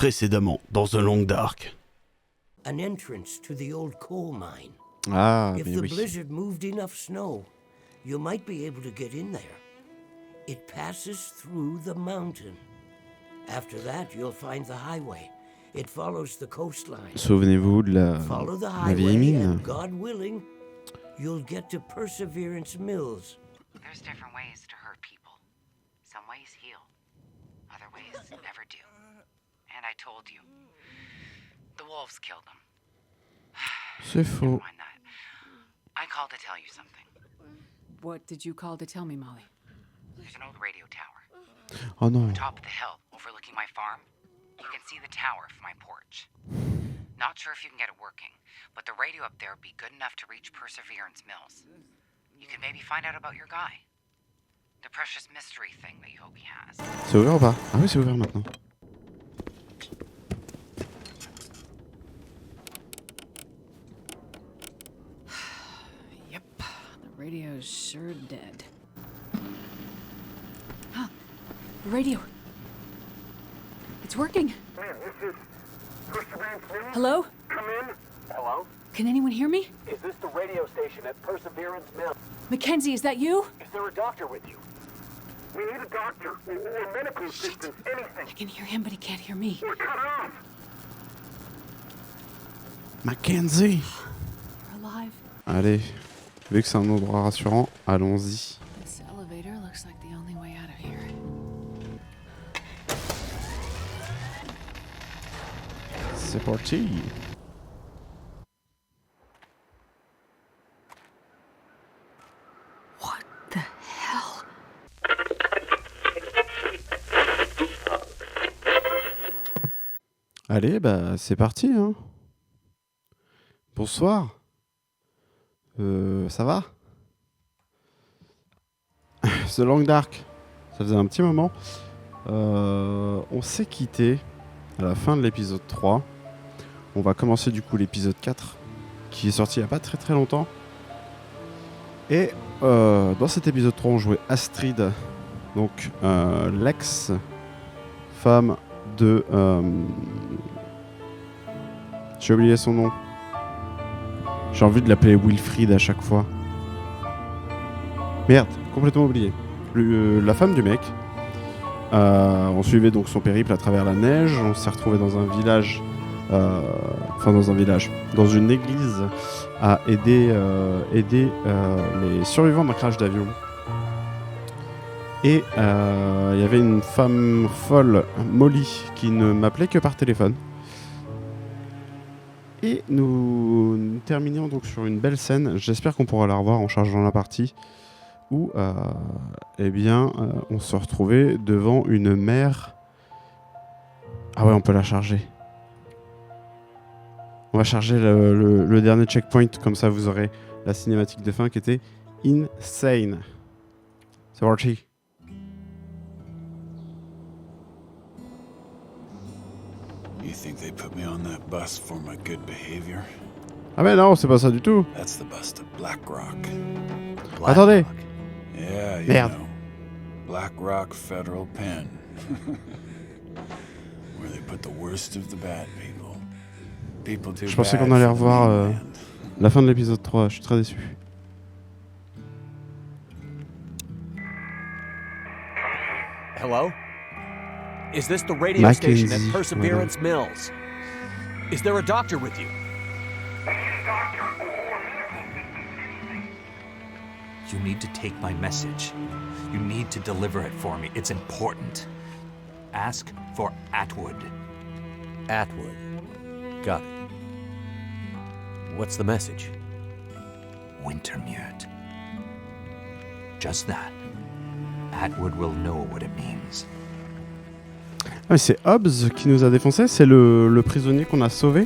Précédemment, dans The Long Dark. An entrance to the old coal mine. Ah, If mais the oui. blizzard moved enough snow, you might be able to get in there. It passes through the mountain. After that, you'll find the highway. It follows the coastline. Souvenez-vous de Follow the la vieille highway, mine. and God willing, you'll get to Perseverance Mills. There's different ways to hurt people. Some ways heal. Other ways never do. And I told you. The wolves killed them. C'est faux. Never mind that. I called to tell you something. What did you call to tell me, Molly? There's an old radio tower. Oh non. On top of the hill, overlooking my farm. You can see the tower from my porch. Not sure if you can get it working, but the radio up there would be good enough to reach Perseverance Mills. You can maybe find out about your guy. The precious mystery thing that you hope he has. C'est ouvert ou pas? Ah oui, c'est ouvert maintenant. Yep, the radio's sure dead. Huh, the radio. It's working. Man, this is Perseverance Mills. Hello? Come in. Hello? Can anyone hear me? Is this the radio station at Perseverance Mills? Mackenzie, is that you? Is there a doctor with you? We need a doctor or medical assistance, anything. I can hear him, but he can't hear me. We're cut off. Mackenzie. You're alive. Allez, vu que c'est un endroit rassurant, allons-y. This elevator looks like the only way out of here. C'est parti. What the hell? Allez, bah c'est parti, hein. Bonsoir. Ça va? The Long Dark. Ça faisait un petit moment. On s'est quitté à la fin de l'épisode 3. On va commencer du coup l'épisode 4 qui est sorti il n'y a pas très très longtemps. Et dans cet épisode 3, on jouait Astrid, donc l'ex-femme de... J'ai oublié son nom. J'ai envie de l'appeler Wilfried à chaque fois. Merde, complètement oublié. La femme du mec. On suivait donc son périple à travers la neige. On s'est retrouvé dans un village... dans une église à aider les survivants d'un crash d'avion. Et il y avait une femme folle, Molly, qui ne m'appelait que par téléphone. Et nous terminions donc sur une belle scène. J'espère qu'on pourra la revoir en chargeant la partie où on se retrouvait devant une mer. Ah ouais, on peut la charger. On va charger le dernier checkpoint, comme ça vous aurez la cinématique de fin qui était insane. C'est parti. You think they put me on that bus for my good behavior? Ah mais non, c'est pas ça du tout. That's the bus to Black Rock. Attendez. Yeah, you Merde. know. Black Rock Federal Pen. Where they put the worst of the bad people. People too Je pensais bad qu'on allait for the revoir mainland. la fin de l'épisode 3, je suis très déçu. Hello? Is this the radio station at Mackenzie, Perseverance Mills? Is there a doctor with you? You need to take my message. You need to deliver it for me. It's important. Ask for Atwood. Atwood. Got it. What's the message? Wintermute. Just that. Atwood will know what it means. Ah mais c'est Hobbs qui nous a défoncé, c'est le prisonnier qu'on a sauvé.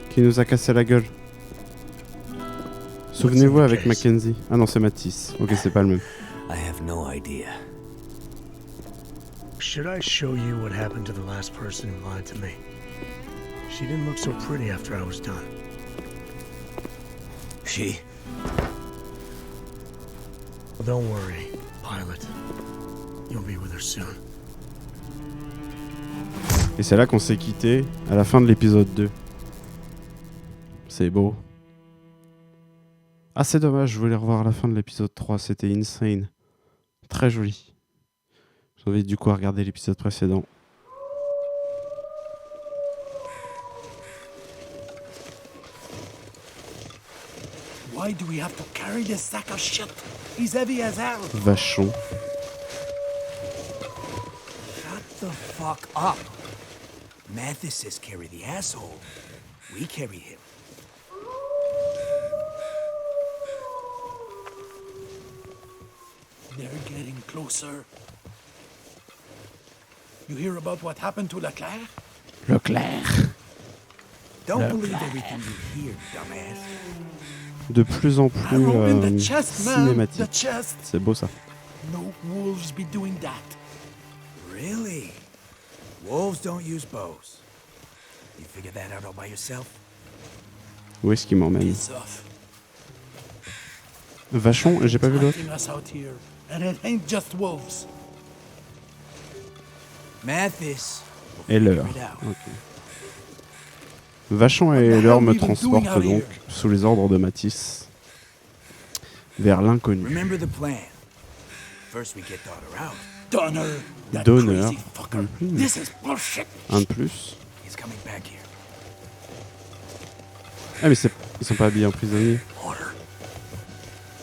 Qui nous a cassé la gueule. Souvenez-vous avec Mackenzie. Ah non, c'est Matisse. Ok, c'est pas le même. I have no idea. Should I show you what happened to the last person who lied to me? She didn't look so pretty after I was done. She? Well, don't worry, pilot. You'll be with her soon. Et c'est là qu'on s'est quitté à la fin de l'épisode 2. C'est beau. Ah, c'est dommage, je voulais revoir la fin de l'épisode 3, c'était insane. Très joli. J'invite du coup à regarder l'épisode précédent. Why do we have to carry this sack of shit? He's heavy as hell. Vachon. Shut the fuck up. Mathis says carry the asshole. We carry him. They're getting closer. You hear about what happened to Leclerc? Leclerc. Don't believe everything you hear, dumbass. De plus en plus Arrow in the chest, man. cinématique. The chest. C'est beau ça. No wolves be doing that. Really? Wolves don't use bows. You figured that out all by yourself? Où est-ce qu'il m'emmène? Piss off. Vachon, j'ai pas vu l'autre. Us out here, and it ain't just wolves. Mathis. Et l'heure. Ok. Vachon et l'heure me transportent donc, sous les ordres de Matisse, vers l'inconnu. Remember the plan. First we get Donner out. Donner. That Donner. crazy fucker. This is bullshit. Un de plus. He's coming back here. Ah mais ils sont pas habillés en prisonnier. Order.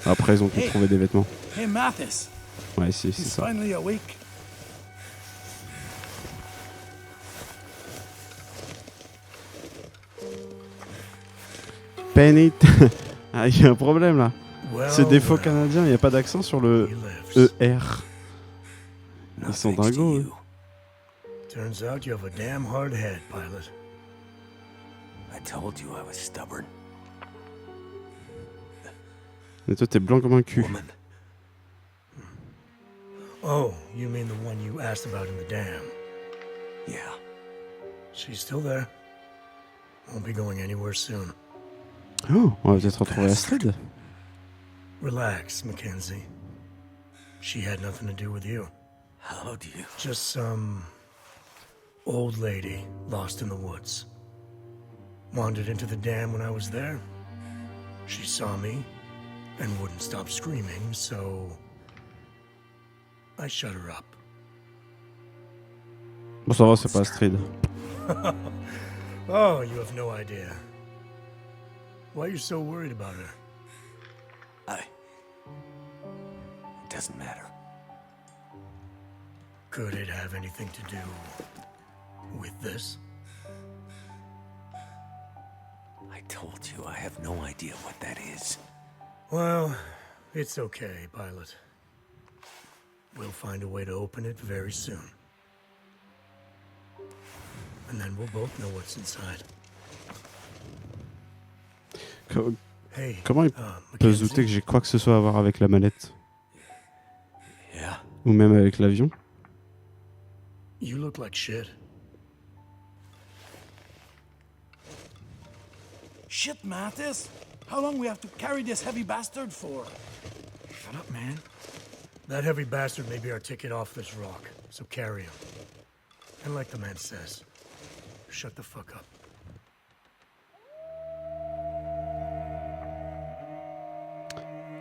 Après ils ont pu trouver des vêtements. Hey Mathis. Ouais si, c'est He's ça. finally awake. Penny. Ah, il y a un problème là. C'est des faux canadiens, il n'y a pas d'accent sur le ER. Ils sont dingos. Eux. Turns out you have a damn hard head, pilot. I told you I was stubborn. Et toi t'es blanc comme un cul. Woman. Oh, you mean the one you asked about in the dam? Yeah. She's still there. Won't be going anywhere soon. Oh, on va peut-être retrouver Astrid. Relax, Mackenzie. She had nothing to do with you. How do you? Just some old lady lost in the woods. Wandered into the dam when I was there. She saw me and wouldn't stop screaming, so I shut her up. Bon ça va, c'est pas Astrid. Oh, you have no idea. Why are you so worried about her? It doesn't matter. Could it have anything to do with this? I told you I have no idea what that is. Well, it's okay, pilot. We'll find a way to open it very soon. And then we'll both know what's inside. Comment il peut se douter que j'ai quoi que ce soit à voir avec la mallette? Yeah. Ou même avec l'avion? You look like shit. Shit, Mathis! How long we have to carry this heavy bastard for? Shut up, man. That heavy bastard may be our ticket off this rock, so carry him. And like the man says, shut the fuck up.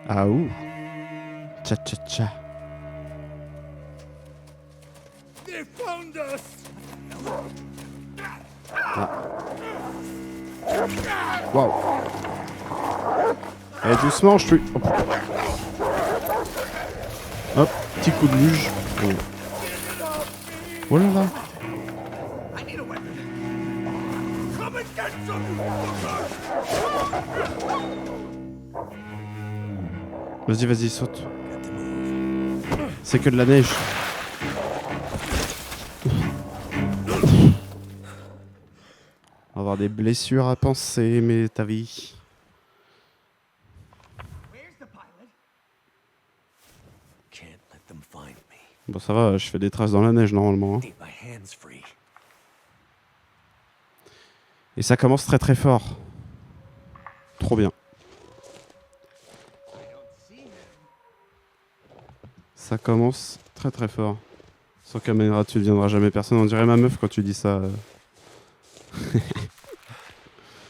Ah ouh. Cha-cha-cha. They found us! Waouh. Eh, doucement, je suis... Hop. Hop, petit coup de luge. Oh là là. Vas-y, vas-y, saute. C'est que de la neige. On va avoir des blessures à penser, mais ta vie. Bon, ça va, je fais des traces dans la neige normalement. Hein. Et ça commence très très fort. Trop bien. Ça commence très très fort. Sans caméra, tu ne deviendras jamais personne. On dirait ma meuf quand tu dis ça.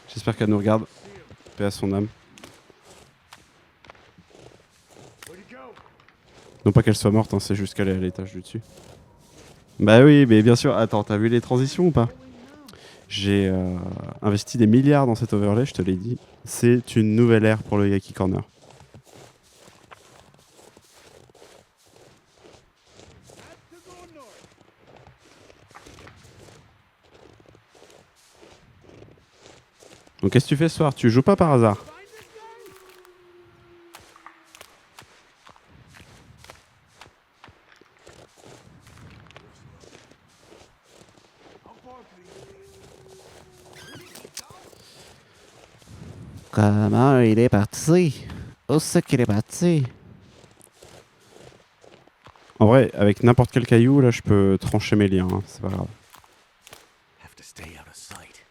J'espère qu'elle nous regarde. Paix à son âme. Non pas qu'elle soit morte, hein, c'est juste qu'elle est à l'étage du dessus. Bah oui, mais bien sûr. Attends, t'as vu les transitions ou pas? J'ai investi des milliards dans cet overlay, je te l'ai dit. C'est une nouvelle ère pour le Yaki Corner. Donc qu'est-ce que tu fais ce soir? Tu joues pas par hasard? Comment il est parti? Où c'est qu'il est parti? En vrai, avec n'importe quel caillou, là, je peux trancher mes liens. Hein, c'est pas grave.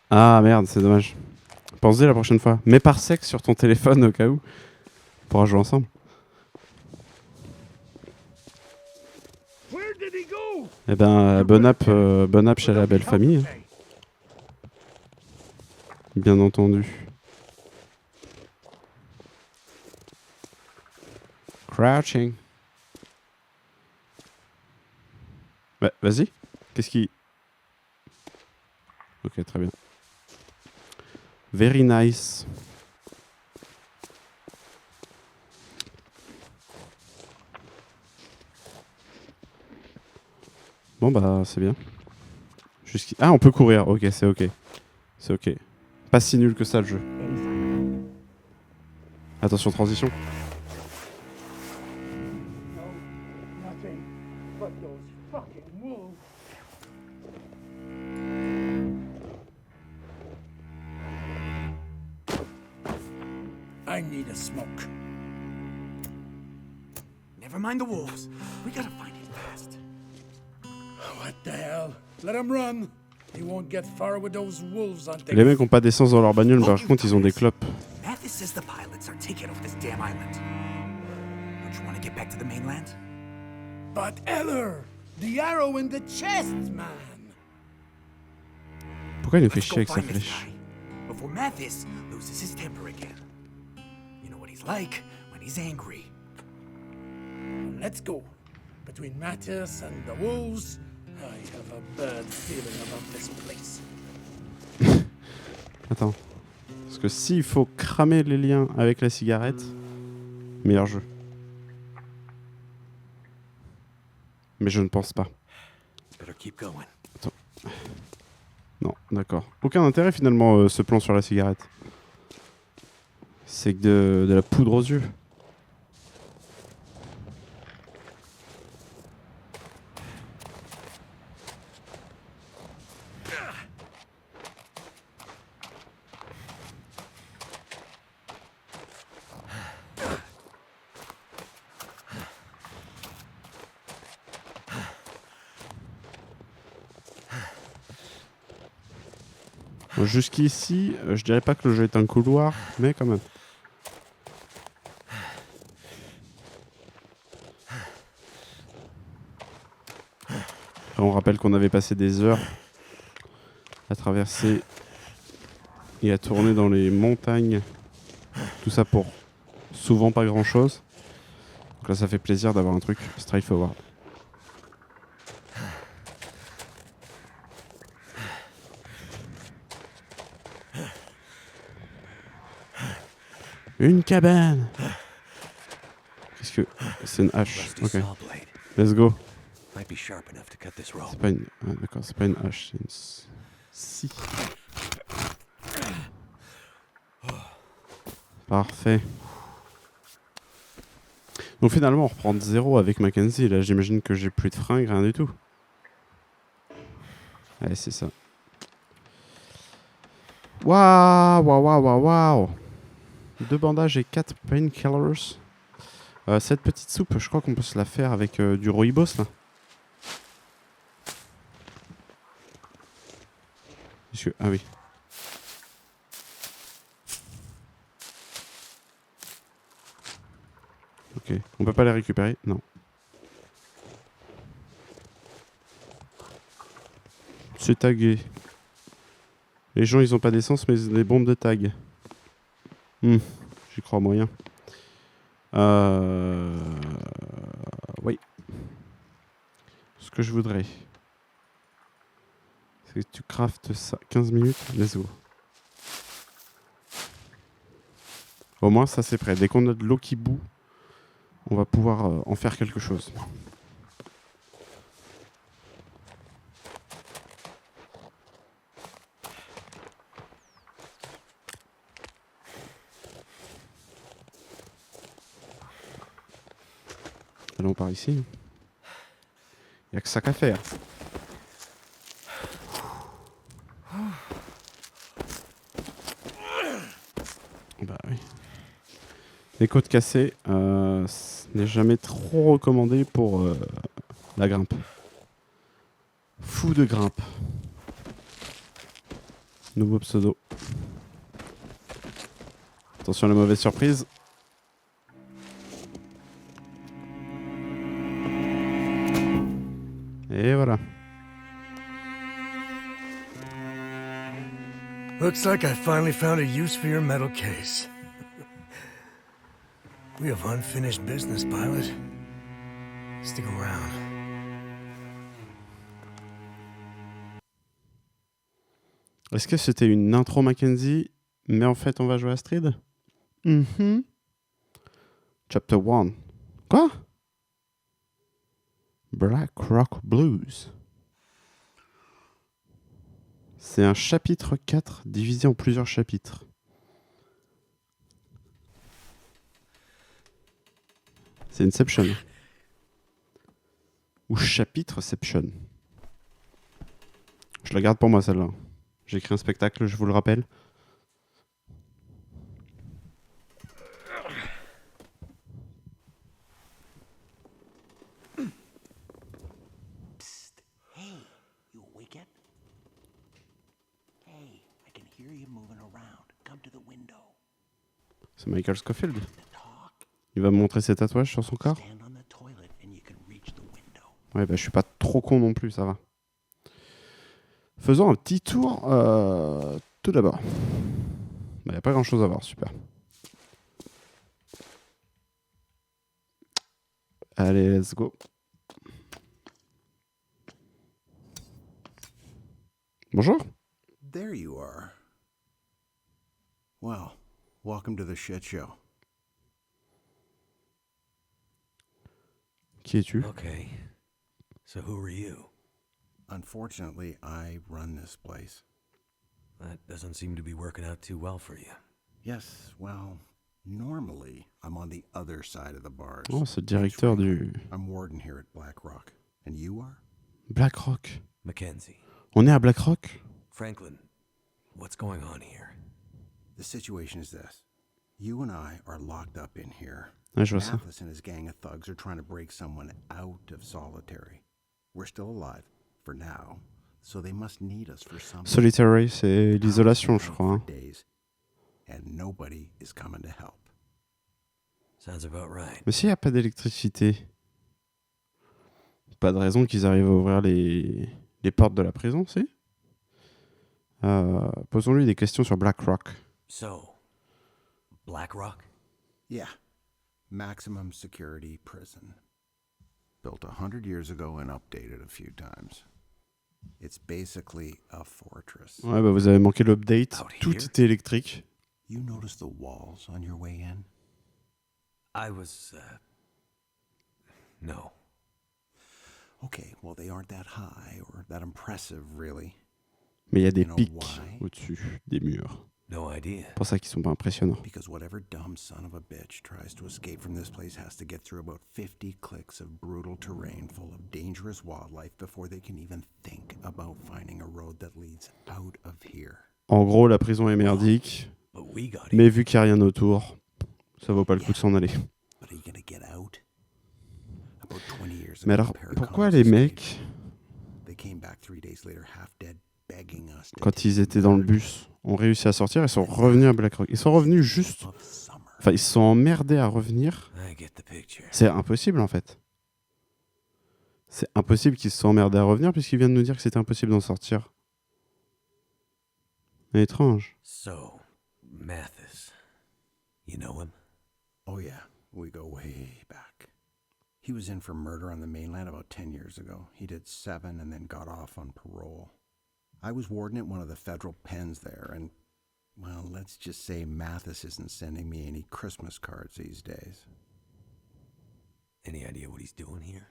Ah merde, c'est dommage. Pense-y la prochaine fois. Mets par sexe sur ton téléphone au cas où. On pourra jouer ensemble. Eh ben, bon app chez la belle famille. Bien entendu. Crouching. Bah, vas-y. Qu'est-ce qui... Ok, très bien. Very nice. Bon bah c'est bien. Ah, on peut courir. Ok, c'est ok. C'est ok. Pas si nul que ça le jeu. Attention, transition. I need a smoke. Never mind the wolves. We gotta find it fast. What the hell? Let him run. He won't get far with those wolves on Les mecs ont pas d'essence dans leur bagnole, mais par contre ils ont des clopes. Mathis says the pilots are taking off this damn island. Don't you want to get back to the mainland? But Eller, the arrow in the chest, man. Pourquoi il nous fait chier avec sa flèche? Before Mathis loses his temper again. You know what he's like when he's angry. Let's go. Between Mathis and the wolves, I have a bad feeling about this place. Attends. Parce que s'il faut cramer les liens avec la cigarette, meilleur jeu. Mais je ne pense pas. Attends. Non, d'accord. Aucun intérêt finalement ce plan sur la cigarette. C'est que de la poudre aux yeux. Jusqu'ici, je dirais pas que le jeu est un couloir, mais quand même. Après, on rappelle qu'on avait passé des heures à traverser et à tourner dans les montagnes. Tout ça pour souvent pas grand chose. Donc là, ça fait plaisir d'avoir un truc straightforward. Une cabane. Qu'est-ce que... C'est une hache. Ok. Let's go. C'est pas une... Ah, d'accord, c'est pas une hache, c'est une... Si. Parfait. Donc finalement, on reprend de zéro avec Mackenzie. Là, j'imagine que j'ai plus de fringues, rien du tout. Ouais, c'est ça. Waouh, waouh, waouh, waouh, waouh. 2 bandages et 4 painkillers. Cette petite soupe, je crois qu'on peut se la faire avec du rooibos là. Ah oui. Ok, on peut pas les récupérer? Non. C'est tagué. Les gens, ils ont pas d'essence, mais ils ont des bombes de tag. J'y crois moyen. Oui. Ce que je voudrais, c'est que tu craftes ça. 15 minutes, let's go. Au moins, ça c'est prêt. Dès qu'on a de l'eau qui bout, on va pouvoir en faire quelque chose. Allons par ici. Il n'y a que ça qu'à faire. Bah oui. Les côtes cassées, ce n'est jamais trop recommandé pour la grimpe. Fou de grimpe. Nouveau pseudo. Attention à la mauvaise surprise. Et voilà. Looks like I finally found a use for your metal case. We have unfinished business, pilot. Stick around. Est-ce que c'était une intro Mackenzie, mais en fait on va jouer Astrid? Chapter 1. Quoi? Black Rock Blues. C'est un chapitre 4 divisé en plusieurs chapitres. C'est Inception. Ou Chapitre-ception. Je la garde pour moi celle-là. J'ai écrit un spectacle, je vous le rappelle. C'est Michael Scofield. Il va me montrer ses tatouages sur son corps. Ouais, bah je suis pas trop con non plus, ça va. Faisons un petit tour tout d'abord. Il n'y a pas grand chose à voir, super. Allez, let's go. Bonjour. There you are. Well, welcome to the shit show. Qui es-tu? Okay. So who are you? Unfortunately, I run this place. That doesn't seem to be working out too well for you. Yes, well, normally I'm on the other side of the bars. Oh, c'est le directeur du... I'm warden here at Black Rock. And you are? Black Rock. Mackenzie. On est à Black Rock? Franklin, what's going on here? The situation is this. You and I are locked up in here. Ouais, je vois ça. Mathis and his gang of thugs are trying to break someone out of solitary. We're still alive, for now, so they must need us for something. Solitary, c'est l'isolation, je crois. Hein. And nobody is coming to help. Sounds about right. Mais s'il n'y a pas d'électricité, pas de raison qu'ils arrivent à ouvrir les portes de la prison, si? Posons-lui des questions sur Black Rock. So, Black Rock? Yeah. Maximum security prison. Built 100 years ago and updated a few times. It's basically a fortress. Ouais, bah vous avez manqué l'update. Tout était électrique. You noticed the walls on your way in? I was, no. Okay, well they aren't that high or that impressive, really. Mais il y a des pics au-dessus des murs. No idea. C'est pour ça qu'ils sont pas impressionnants. Because whatever dumb son of a bitch tries to escape from this place has to get through about 50 clicks of brutal terrain full of dangerous wildlife before they can even think about finding a road that leads out of here. En gros, la prison est merdique. Mais vu qu'il n'y a rien autour, ça vaut pas le coup de s'en aller. Mais alors, pourquoi les mecs, quand ils étaient dans le bus, ont réussi à sortir et sont revenus à Black Rock? Ils sont revenus juste... Enfin, ils se sont emmerdés à revenir. C'est impossible, en fait. C'est impossible qu'ils se soient emmerdés à revenir puisqu'il vient de nous dire que c'était impossible d'en sortir. Étrange. So, Mathis. You know him? Oh yeah, we go way back. He was in for murder on the mainland about 10 years ago. He did 7 and then got off on parole. I was warden at one of the federal pens there, and, well, let's just say Mathis isn't sending me any Christmas cards these days. Any idea what he's doing here?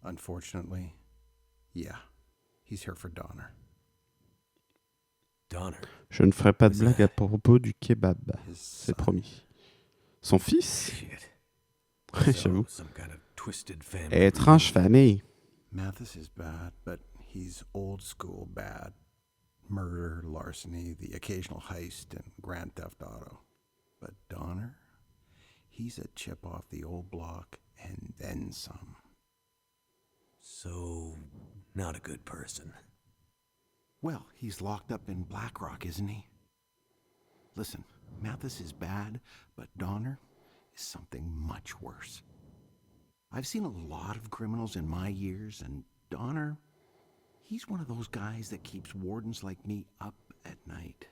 Unfortunately, yeah. He's here for Donner. Donner? Je ne ferai pas de blague à propos du kebab. C'est promis. Son fils? J'avoue. Étrange famille. Mathis is bad, but he's old school bad. Murder, larceny, the occasional heist, and grand theft auto. But Donner, he's a chip off the old block and then some. So, not a good person. Well, he's locked up in Blackrock, isn't he? Listen, Mathis is bad, but Donner is something much worse. I've seen a lot of criminals in my years, and Donner, he's one of those guys that keeps wardens like me up at night.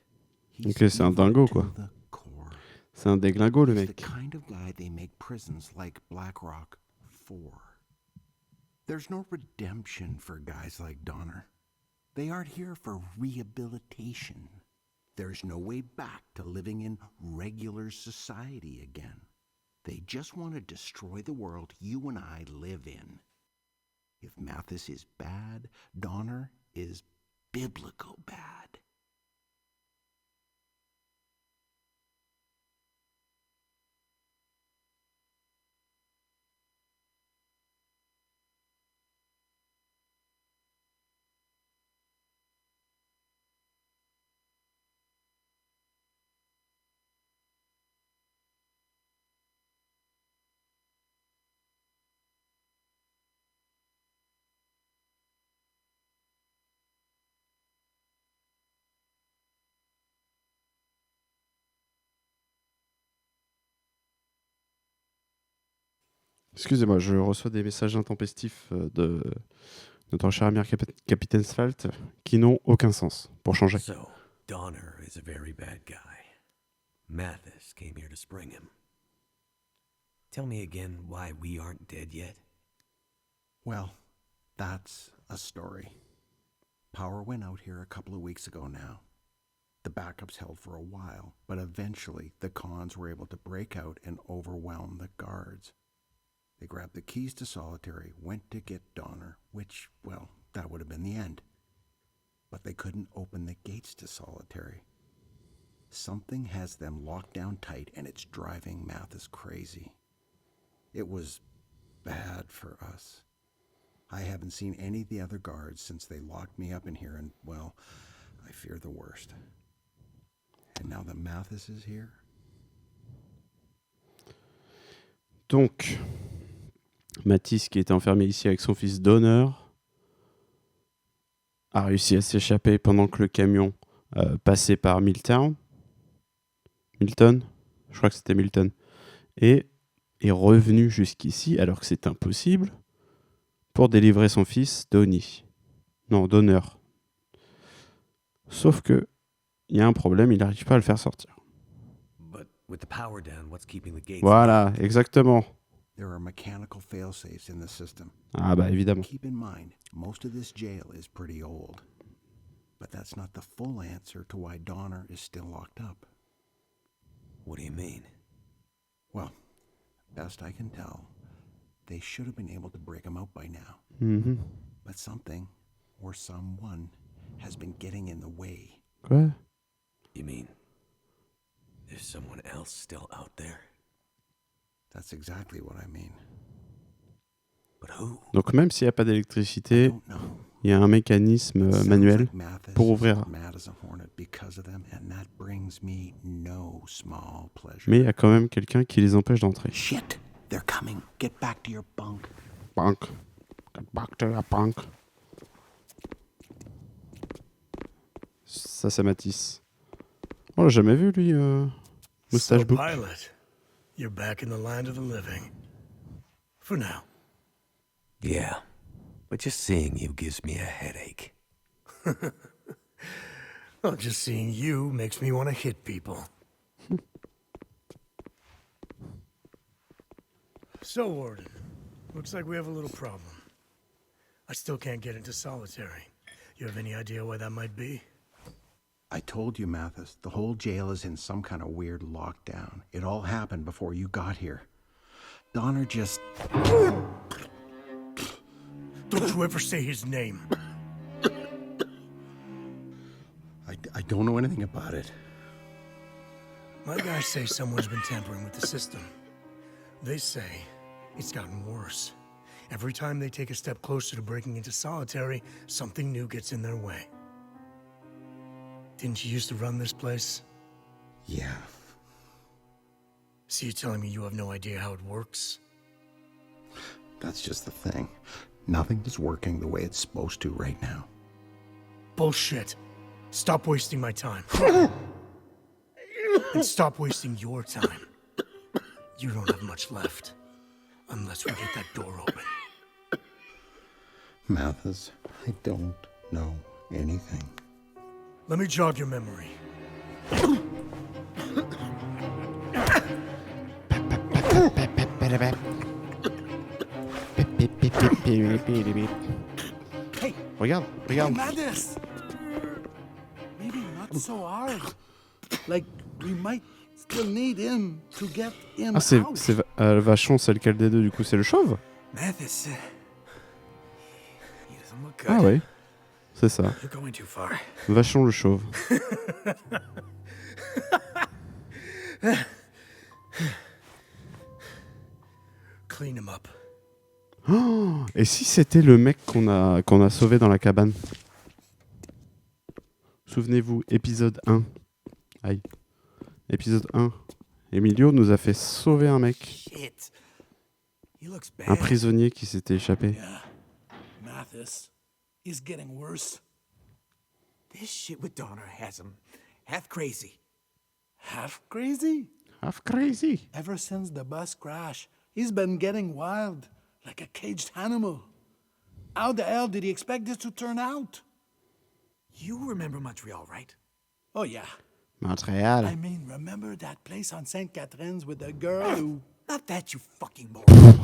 Ok, c'est un dingo, quoi. C'est un déglingo, le He's mec. the kind of guy they make prisons like Blackrock for. There's no redemption for guys like Donner. They aren't here for rehabilitation. There's no way back to living in regular society again. They just want to destroy the world you and I live in. If Mathis is bad, Donner is biblical bad. Excusez-moi, je reçois des messages intempestifs de notre cher ami Capitaine Salt qui n'ont aucun sens, pour changer. So, Donner is a very bad guy. Mathis came here to spring him. Tell me again why we aren't dead yet. Well, that's a story. Power went out here a couple of weeks ago now. The backups held for a while, but eventually the cons were able to break out and overwhelm the guards. They grabbed the keys to Solitary, went to get Donner, which, well, that would have been the end. But they couldn't open the gates to Solitary. Something has them locked down tight, and it's driving Mathis crazy. It was bad for us. I haven't seen any of the other guards since they locked me up in here, and, well, I fear the worst. And now that Mathis is here... Donc, Mathis, qui était enfermé ici avec son fils Donner, a réussi à s'échapper pendant que le camion passait par Milton, je crois que c'était Milton, et est revenu jusqu'ici alors que c'est impossible pour délivrer son fils Donner. Sauf que il y a un problème, il n'arrive pas à le faire sortir. With the power down, what's keeping the gates Voilà, exactement. There are mechanical failsafes in the system. Ah bah évidemment. Keep in mind, most of this jail is pretty old. But that's not the full answer to why Donner is still locked up. What do you mean? Well, best I can tell, they should have been able to break him out by now. Mm-hmm. But something, or someone, has been getting in the way. Quoi? You mean there's someone else still out there? That's exactly what I mean. But who? Donc même s'il n'y a pas d'électricité, il y a un mécanisme manuel pour ouvrir. Mais il y a quand même quelqu'un qui les empêche d'entrer. Shit, they're coming. Get back to your bunk. Bunk. Get back to your bunk. Ça, c'est Mathis. On l'a jamais vu, lui, Moustache So, Book. Pilot, you're back in the land of the living. For now. Yeah. but just seeing you gives me a headache. Well, just seeing you makes me want to hit people. So, Warden, looks like we have a little problem. I still can't get into solitary. You have any idea why that might be? I told you, Mathis, the whole jail is in some kind of weird lockdown. It all happened before you got here. Donner just... Don't you ever say his name. I don't know anything about it. My guys say someone's been tampering with the system. They say it's gotten worse. Every time they take a step closer to breaking into solitary, something new gets in their way. Didn't you used to run this place? Yeah. So you're telling me you have no idea how it works? That's just the thing. Nothing is working the way it's supposed to right now. Bullshit. Stop wasting my time. And stop wasting your time. You don't have much left. Unless we get that door open. Mathis, I don't know anything. Let me jog your memory. Regarde, regarde. Mathis! Maybe not so hard. Like, we might still need him to get him Ah, c'est out. Vachon, c'est lequel des deux du coup? C'est le chauve? Mathis, he doesn't look good. Ah ouais, c'est ça. You're going too far. Vachon le chauve. Clean him up. Oh, et si c'était le mec qu'on a sauvé dans la cabane? Souvenez-vous, épisode 1. Aïe. Épisode 1. Emilio nous a fait sauver un mec. Shit. He looks bad. Un prisonnier qui s'était échappé. Yeah. Mathis is getting worse. This shit with Donner has him half crazy. Half crazy? Half crazy. Ever since the bus crash, he's been getting wild, like a caged animal. How the hell did he expect this to turn out? You remember Montreal, right? Oh, yeah. Montréal. I mean, remember that place on St. Catherine's with the girl who... Not that, you fucking moron.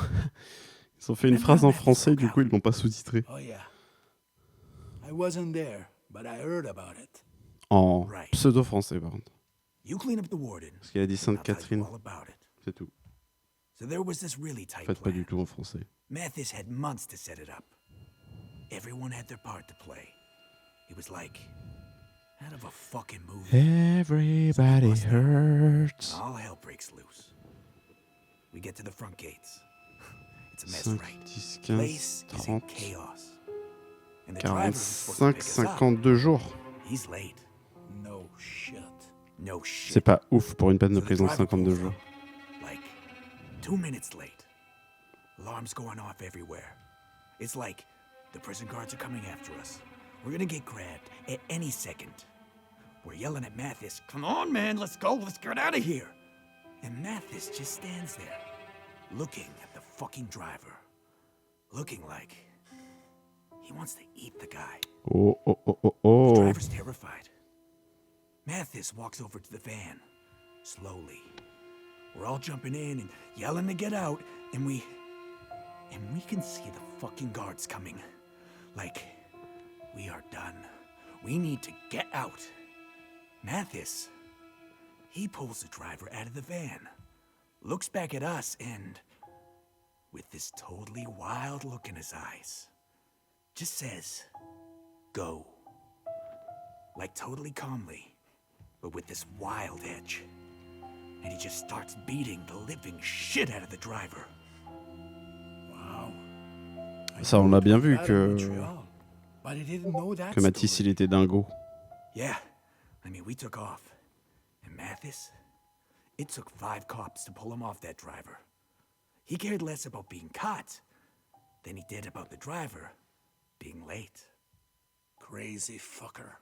Ils ont fait une phrase en français, du coup ils l'ont pas sous-titré. Oh, yeah. I wasn't there, but I heard about it. En pseudo-français, par contre. You clean up the warden. Parce qu'il a dit Sainte-Catherine. All about it. C'est tout. So there was this really tight Faites pas plan. du tout en français. Mathis had months to set it up. Everyone had their part to play. It was like out of a fucking movie. Everybody hurts. All hell breaks loose. We get to the front gates. It's a mess, right? 10, 15, Place is in 30, chaos. And the driver who's supposed to 45, pick us up, 52 jours. he's late. No shit. No shit. C'est pas ouf pour une peine de So the prison, driver 52 pulls jours. up, like 2 minutes late. Alarms going off everywhere. It's like the prison guards are coming after us. We're gonna get grabbed at any second. We're yelling at Mathis, "Come on, man, let's go, let's get out of here." And Mathis just stands there, looking at the fucking driver. Looking like he wants to eat the guy. Oh, oh, oh, oh, The oh. driver's terrified. Mathis walks over to the van, slowly. We're all jumping in and yelling to get out, and we can see the fucking guards coming. Like, we are done. We need to get out. Mathis, he pulls the driver out of the van, looks back at us, and with this totally wild look in his eyes, just says, "Go." Like totally calmly, but with this wild edge. And he just starts beating the living shit out of the driver. Wow. Ça, on l'a bien vu que But I didn't know that Mathis, il était dingo. Yeah, I mean, we took off. And Mathis, it took 5 cops to pull him off that driver. He cared less about being caught than he did about the driver being late. Crazy fucker.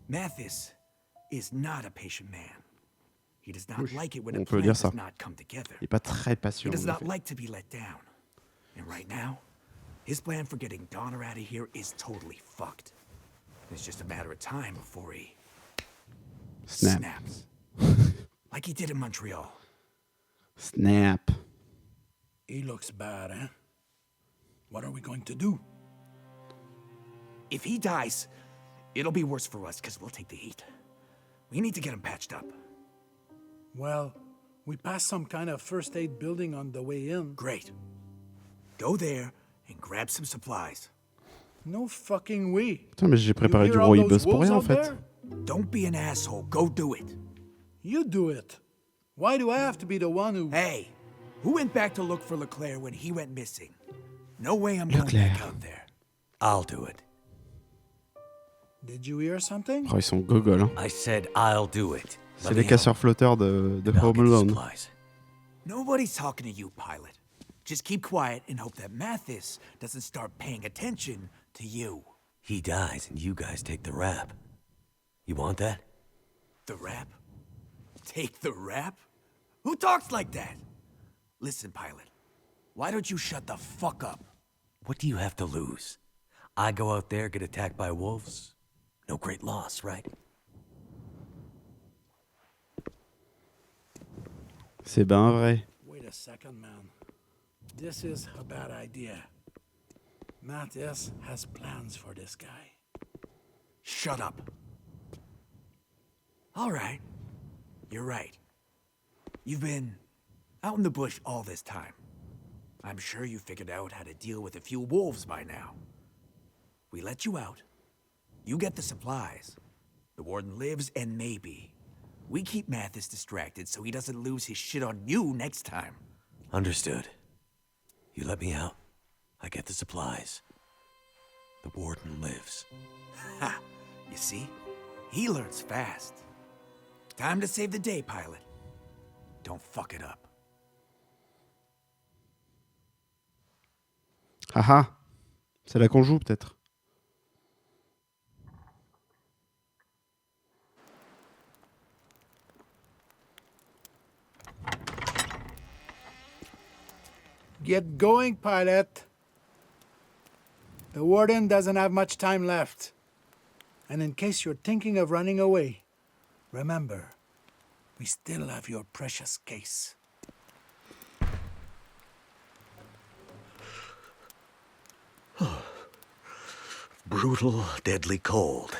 Mathis is not a patient man. He does not Oui, like it when on a peut plan dire does ça. not come together. Il est pas très He patient. does en not effet. like to be let down. And right now, His plan for getting Donner out of here is totally fucked. It's just a matter of time before he snaps. Like he did in Montreal. Snap. He looks bad, eh? What are we going to do? If he dies, it'll be worse for us because we'll take the heat. We need to get him patched up. Well, we passed some kind of first aid building on the way in. Great. Go there and grab some supplies. No fucking way. Putain, mais j'ai préparé du rooibos pour rien en fait. Don't be an asshole. Go do it. You do it. Why do I have to be the one who... Hey, who went back to look for Leclerc when he went missing? No way I'm going back out there. I'll do it. Did you hear something? Oh, ils sont gogoles. Hein. I said I'll do it. C'est les casseurs-flotteurs de Home Alone. Nobody's talking to you, pilot. Just keep quiet and hope that Mathis doesn't start paying attention to you. He dies and you guys take the rap. You want that? The rap? Take the rap? Who talks like that? Listen, pilot. Why don't you shut the fuck up? What do you have to lose? I go out there, get attacked by wolves? No great loss, right? C'est ben vrai. Wait a second, man. This is a bad idea. Matthias has plans for this guy. Shut up. All right. You're right. You've been out in the bush all this time. I'm sure you figured out how to deal with a few wolves by now. We let you out. You get the supplies. The warden lives, and maybe we keep Mathis distracted so he doesn't lose his shit on you next time. Understood. You let me out. I get the supplies. The warden lives. Ha! You see? He learns fast. Time to save the day, pilot. Don't fuck it up. Haha. C'est là qu'on joue peut-être. Get going, pilot. The warden doesn't have much time left. And in case you're thinking of running away, remember, we still have your precious case. Brutal, deadly cold.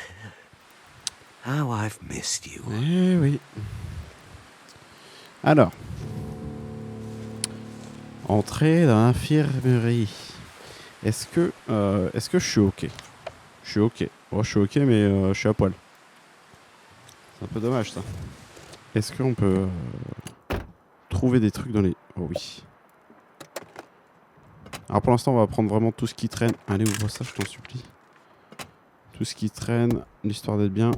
How I've missed you. Eh oui. Alors. Entrer dans l'infirmerie. Est-ce que je suis ok? Je suis ok. Oh, je suis ok, mais je suis à poil. C'est un peu dommage ça. Est-ce qu'on peut trouver des trucs dans les... Oh oui. Alors pour l'instant, on va prendre vraiment tout ce qui traîne. Allez, ouvre ça, je t'en supplie. Tout ce qui traîne, l'histoire d'être bien.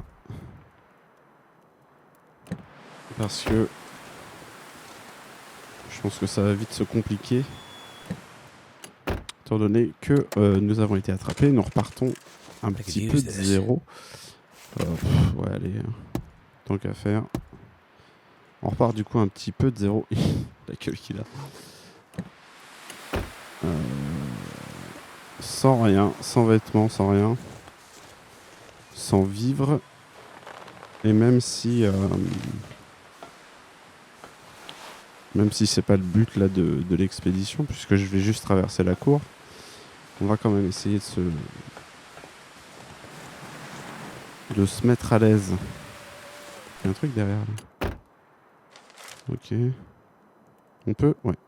Parce que... je pense que ça va vite se compliquer. Étant donné que nous avons été attrapés, nous repartons un petit peu de zéro. Ouais, allez. Tant qu'à faire. On repart du coup un petit peu de zéro. La gueule qu'il a. Sans rien, sans vêtements, sans rien. Sans vivre. Et même si c'est pas le but là de l'expédition, puisque je vais juste traverser la cour, on va quand même essayer de se mettre à l'aise. Il y a un truc derrière là. Ok. On peut? Ouais.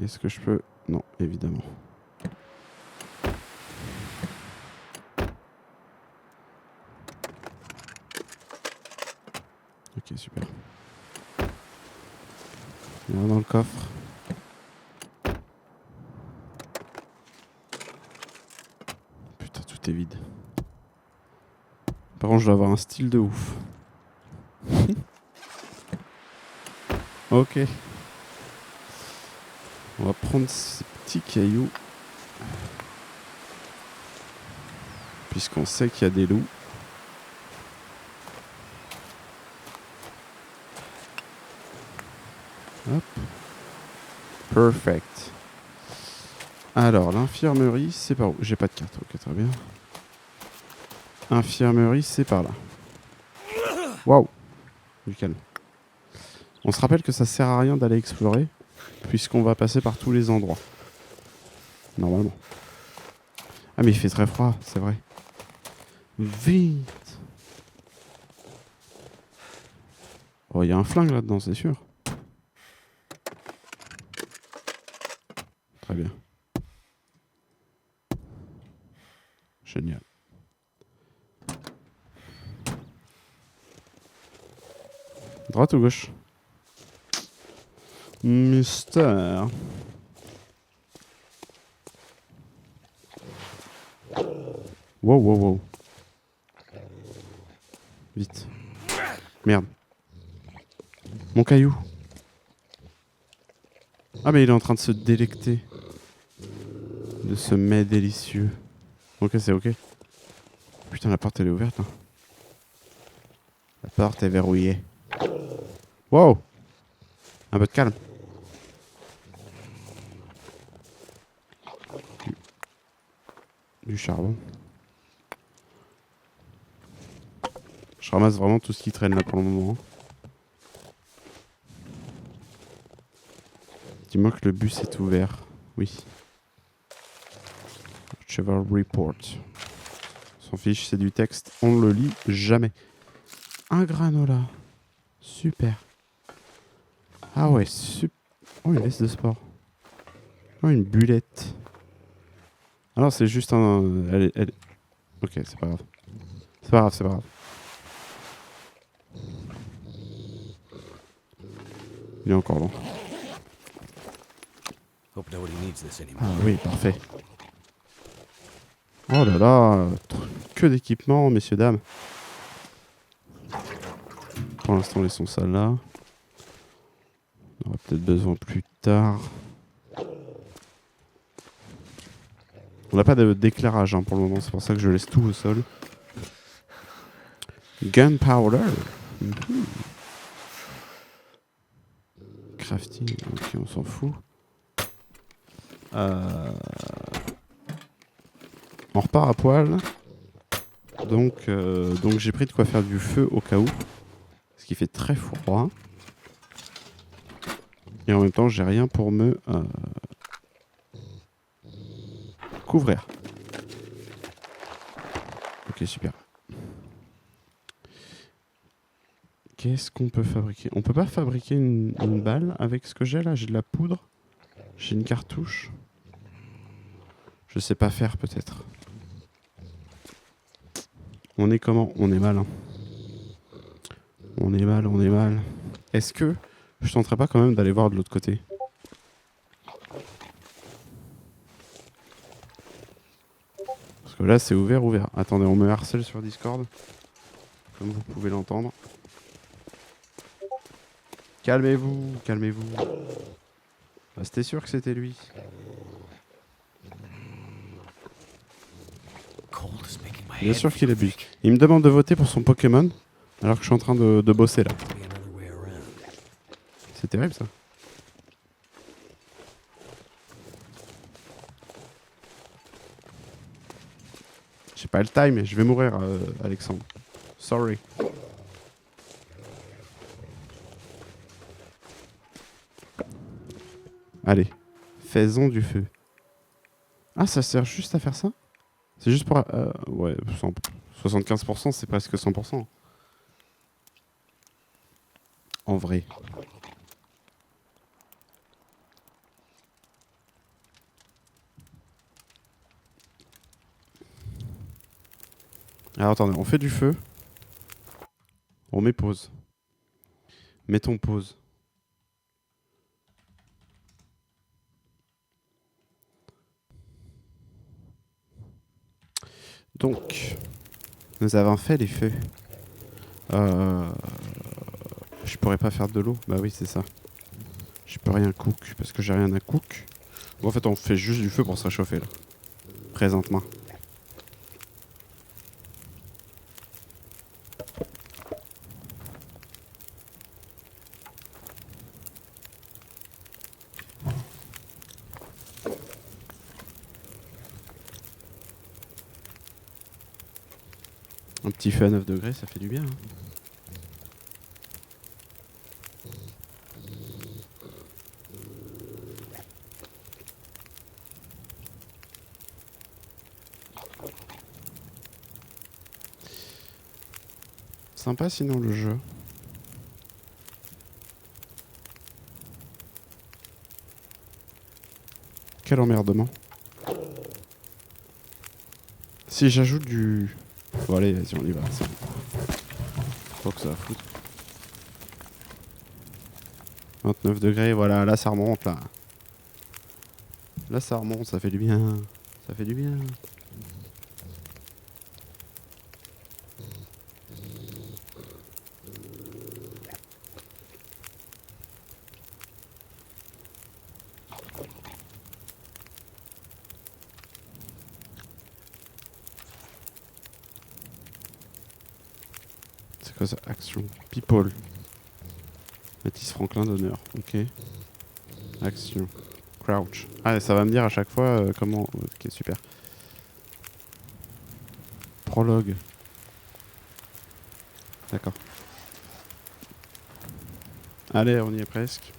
Est-ce que je peux? Non, évidemment. Ok, super. Il y en a dans le coffre. Putain, tout est vide. Par contre, je dois avoir un style de ouf. Ok. On va prendre ces petits cailloux. Puisqu'on sait qu'il y a des loups. Hop. Perfect. Alors, l'infirmerie, c'est par où? J'ai pas de carte, ok, très bien. Infirmerie, c'est par là. Waouh! Du calme. On se rappelle que ça sert à rien d'aller explorer, puisqu'on va passer par tous les endroits. Normalement. Ah, mais il fait très froid, c'est vrai. Vite! Oh, il y a un flingue là-dedans, c'est sûr. Très bien. Génial. Droite ou gauche? Mystère. Wow, wow, wow. Vite. Merde. Mon caillou. Ah, mais il est en train de se délecter de ce mets délicieux. Ok, c'est ok. Putain, la porte elle est ouverte. Hein. La porte est verrouillée. Wow! Un peu de calme. Du charbon. Je ramasse vraiment tout ce qui traîne là pour le moment. Dis-moi que le bus est ouvert. Oui. Cheval Report. On s'en fiche, c'est du texte. On le lit jamais. Un granola. Super. Ah ouais, super. Oh, une veste de sport. Oh, une bullette. Alors, c'est juste un... Ok, c'est pas grave. C'est pas grave, c'est pas grave. Il est encore long. Ah oui, parfait. Oh là là, que d'équipement, messieurs, dames. Pour l'instant, laissons ça là. On aura peut-être besoin plus tard. On n'a pas d'éclairage hein, pour le moment, c'est pour ça que je laisse tout au sol. Gunpowder. Crafting, ok, on s'en fout. On repart à poil. Donc j'ai pris de quoi faire du feu au cas où. Ce qui fait très froid. Et en même temps, j'ai rien pour me couvrir. Ok, super. Qu'est-ce qu'on peut fabriquer? On peut pas fabriquer une balle avec ce que j'ai là? J'ai de la poudre. J'ai une cartouche. Je sais pas faire peut-être. On est comment? On est mal. Hein. On est mal, on est mal. Est-ce que je tenterais pas quand même d'aller voir de l'autre côté? Parce que là c'est ouvert. Attendez, on me harcèle sur Discord. Comme vous pouvez l'entendre. Calmez-vous, calmez-vous. Bah, c'était sûr que c'était lui. Bien sûr qu'il abuse. Il me demande de voter pour son Pokémon alors que je suis en train de bosser là. C'est terrible ça. J'ai pas le time, je vais mourir Alexandre. Sorry. Allez, faisons du feu. Ah, ça sert juste à faire ça? C'est juste pour... ouais, 75%, c'est presque 100%. En vrai. Alors attendez, on fait du feu. On met pause. Mettons pause. Donc, nous avons fait les feux. Je pourrais pas faire de l'eau. Bah oui, c'est ça. Je peux rien cook parce que j'ai rien à cook. Bon, en fait, on fait juste du feu pour se réchauffer là. Présentement. Un petit feu à 9 degrés, ça fait du bien. Hein. Sympa sinon le jeu. Quel emmerdement. Si j'ajoute du... Bon allez, vas-y on y va. Faut que ça va foutre. 29 degrés, voilà, là ça remonte là. Là ça remonte, ça fait du bien. Ça fait du bien. C'est quoi ça? Action. People. Mathis Franklin d'honneur. Ok. Action. Crouch. Ah, ça va me dire à chaque fois comment... Ok, super. Prologue. D'accord. Allez, on y est presque.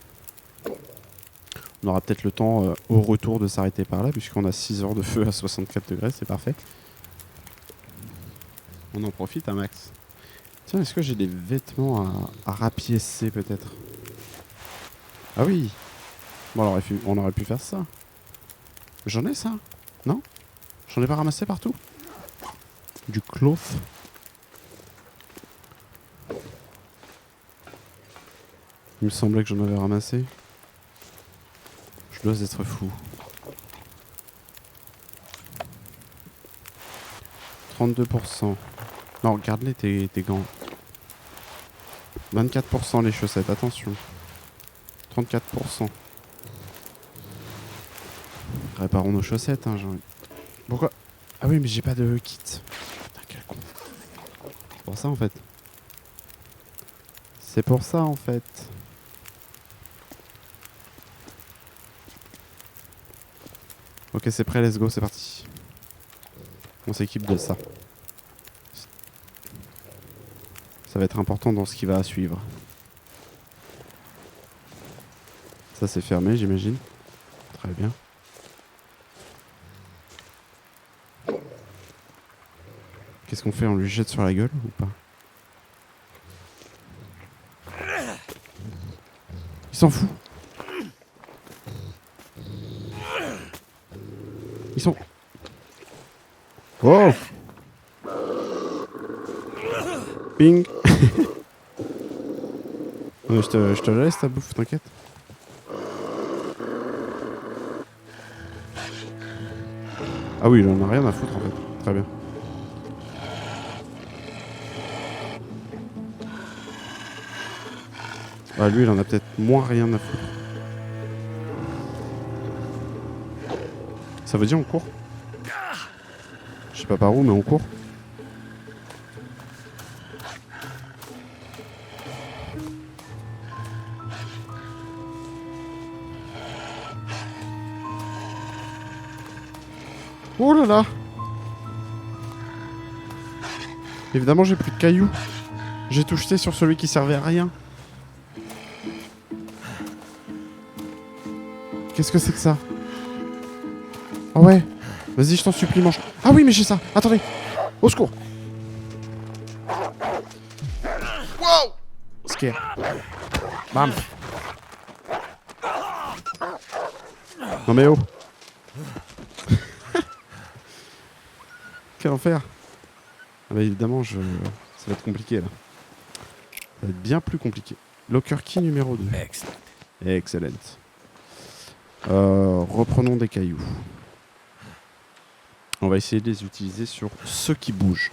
On aura peut-être le temps au retour de s'arrêter par là, puisqu'on a 6 heures de feu à 64 degrés, c'est parfait. On en profite un max. Tiens, est-ce que j'ai des vêtements à rapiécer peut-être? Ah oui. Bon, on aurait pu faire ça. J'en ai ça? Non? J'en ai pas ramassé partout? Du cloth. Il me semblait que j'en avais ramassé. Je dois être fou. 32%. Non, regarde-les tes gants. 24% les chaussettes, attention. 34%. Réparons nos chaussettes, hein, Pourquoi? Ah oui, mais j'ai pas de kit. Putain, quel con. C'est pour ça, en fait. C'est pour ça, en fait. Ok, c'est prêt, let's go, c'est parti. On s'équipe de ça. Ça va être important dans ce qui va suivre. Ça c'est fermé, j'imagine. Très bien. Qu'est-ce qu'on fait? On lui jette sur la gueule ou pas? Il s'en fout. Ils sont... Oh! Ping. Je te la laisse ta bouffe, t'inquiète. Ah oui, il en a rien à foutre en fait. Très bien. Ah lui, il en a peut-être moins rien à foutre. Ça veut dire on court? Je sais pas par où, mais on court. Oh là là! Évidemment, j'ai plus de cailloux. J'ai tout jeté sur celui qui servait à rien. Qu'est-ce que c'est que ça? Ah ouais. Vas-y, je t'en supplie, mange. Ah oui, mais j'ai ça. Attendez. Au secours. Wow! Scare. Bam. Non mais oh. Quel enfer. Ah bah évidemment, ça va être compliqué là. Ça va être bien plus compliqué. Locker key numéro 2. Excellent. Excellent. Reprenons des cailloux. On va essayer de les utiliser sur ceux qui bougent.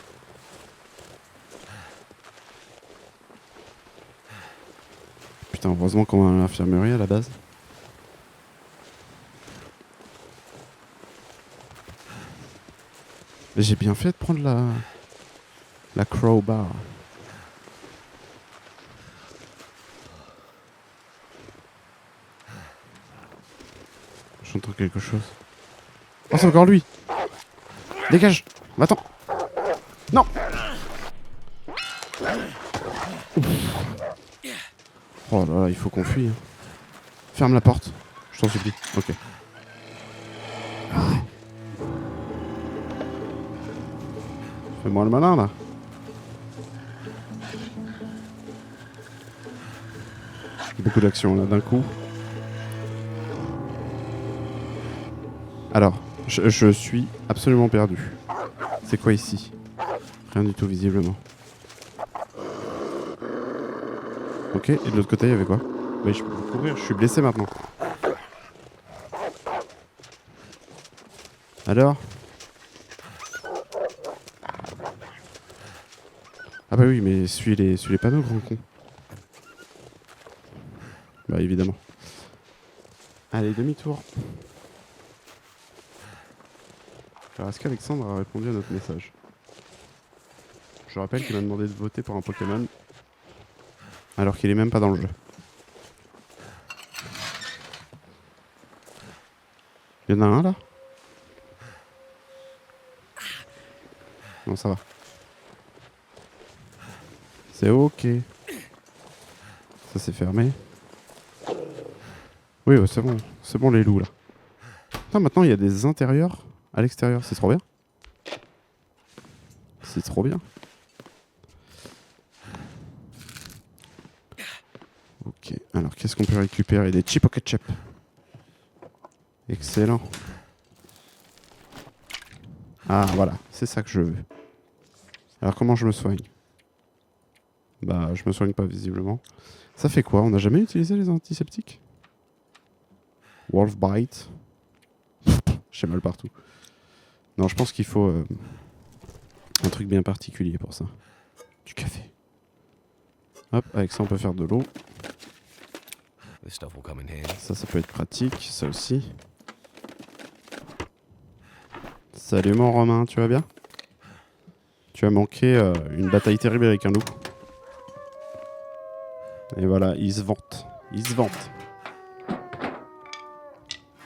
Putain, heureusement qu'on a l'infirmerie à la base. Mais j'ai bien fait de prendre la crowbar. J'entends quelque chose. Oh, c'est encore lui! Dégage! Va-t'en! Non! Oh là là, il faut qu'on fuit. Hein. Ferme la porte, je t'en supplie. Ok. Fais-moi le malin là. Beaucoup d'action là d'un coup. Alors, je suis absolument perdu. C'est quoi ici? Rien du tout visiblement. Ok, et de l'autre côté il y avait quoi? Oui, je peux courir, je suis blessé maintenant. Alors? Ah bah oui, mais suis les panneaux, grand con. Bah évidemment. Allez, demi-tour. Alors est-ce qu'Alexandre a répondu à notre message? Je rappelle qu'il m'a demandé de voter pour un Pokémon alors qu'il est même pas dans le jeu. Il y en a un là? Non, ça va. C'est ok. Ça c'est fermé. Oui, ouais, c'est bon les loups là. Putain, maintenant il y a des intérieurs à l'extérieur, c'est trop bien. C'est trop bien. Ok, alors qu'est-ce qu'on peut récupérer? Des chips au ketchup. Excellent. Ah voilà, c'est ça que je veux. Alors comment je me soigne? Bah je me soigne pas visiblement. Ça fait quoi? On n'a jamais utilisé les antiseptiques? Wolf Bite. J'ai mal partout. Non, je pense qu'il faut un truc bien particulier pour ça. Du café. Hop, avec ça on peut faire de l'eau. Ça peut être pratique, ça aussi. Salut mon Romain, tu vas bien? Tu as manqué une bataille terrible avec un loup. Et voilà, il se vante. Il se vante.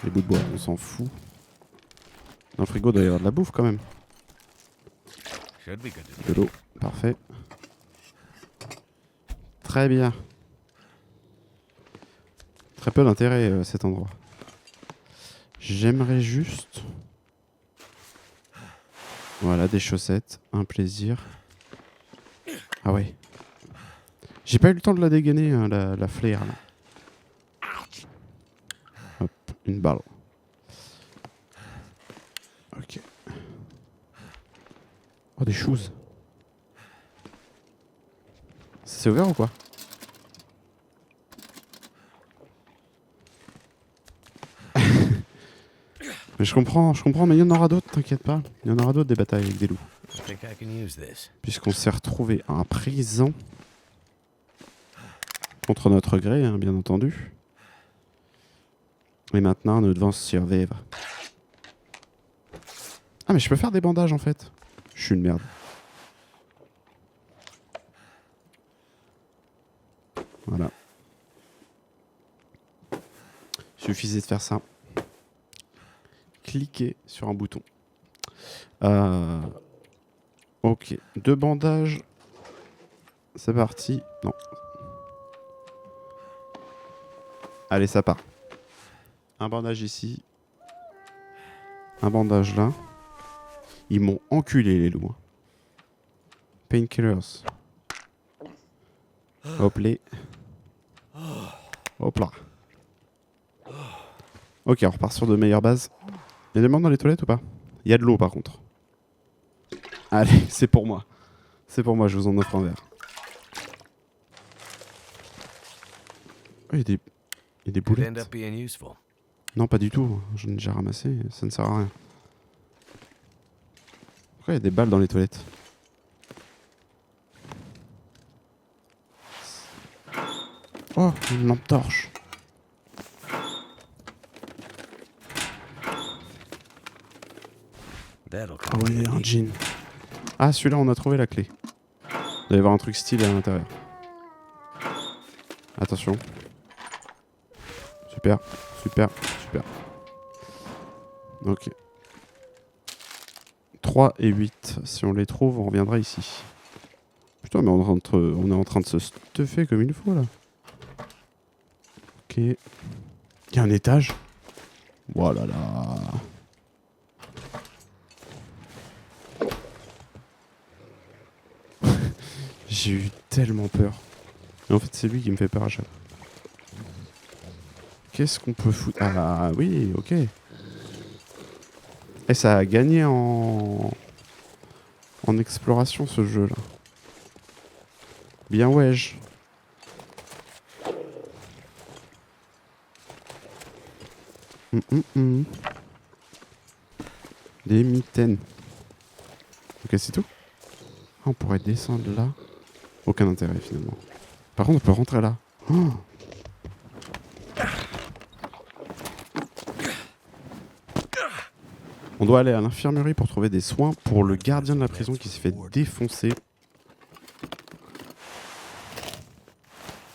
Les bouts de bois, on s'en fout. Dans le frigo, il doit y avoir de la bouffe quand même. De l'eau, parfait. Très bien. Très peu d'intérêt cet endroit. J'aimerais juste... Voilà, des chaussettes, un plaisir. Ah ouais. J'ai pas eu le temps de la dégainer, hein, la flair là. Hop, une balle. Ok. Oh, des choses. C'est ouvert ou quoi? Mais je comprends, mais il y en aura d'autres, t'inquiète pas. Il y en aura d'autres des batailles avec des loups. Puisqu'on s'est retrouvé en prison. Contre notre gré, hein, bien entendu. Et maintenant, nous devons survivre. Ah, mais je peux faire des bandages en fait. Je suis une merde. Voilà. Suffisait de faire ça. Cliquer sur un bouton. Ok. 2 bandages. C'est parti. Non. Allez, ça part. Un bandage ici. Un bandage là. Ils m'ont enculé les loups. Painkillers. Hop les. Hop là. Ok, on repart sur de meilleures bases. Il y a des morts dans les toilettes ou pas? Il y a de l'eau par contre. Allez, c'est pour moi. C'est pour moi, je vous en offre un verre. Oh, il y a des boulettes. Non, pas du tout. J'en ai déjà ramassé. Ça ne sert à rien. Pourquoi il y a des balles dans les toilettes? Oh, une lampe torche. Ah ouais, un jean. Ah, celui-là, on a trouvé la clé. Il doit y avoir un truc stylé à l'intérieur. Attention. Super, super, super. Ok. 3 et 8. Si on les trouve, on reviendra ici. Putain, mais on est en train de se stuffer comme il faut, là. Ok. Il y a un étage. Voilà là. J'ai eu tellement peur. Et en fait, c'est lui qui me fait peur à chaque fois. Qu'est-ce qu'on peut foutre? Ah oui, ok. Et ça a gagné en exploration, ce jeu-là. Bien wesh. Des mitaines. Ok, c'est tout. Ah, on pourrait descendre là. Aucun intérêt, finalement. Par contre, on peut rentrer là. Oh. On doit aller à l'infirmerie pour trouver des soins pour le gardien de la prison qui s'est fait défoncer.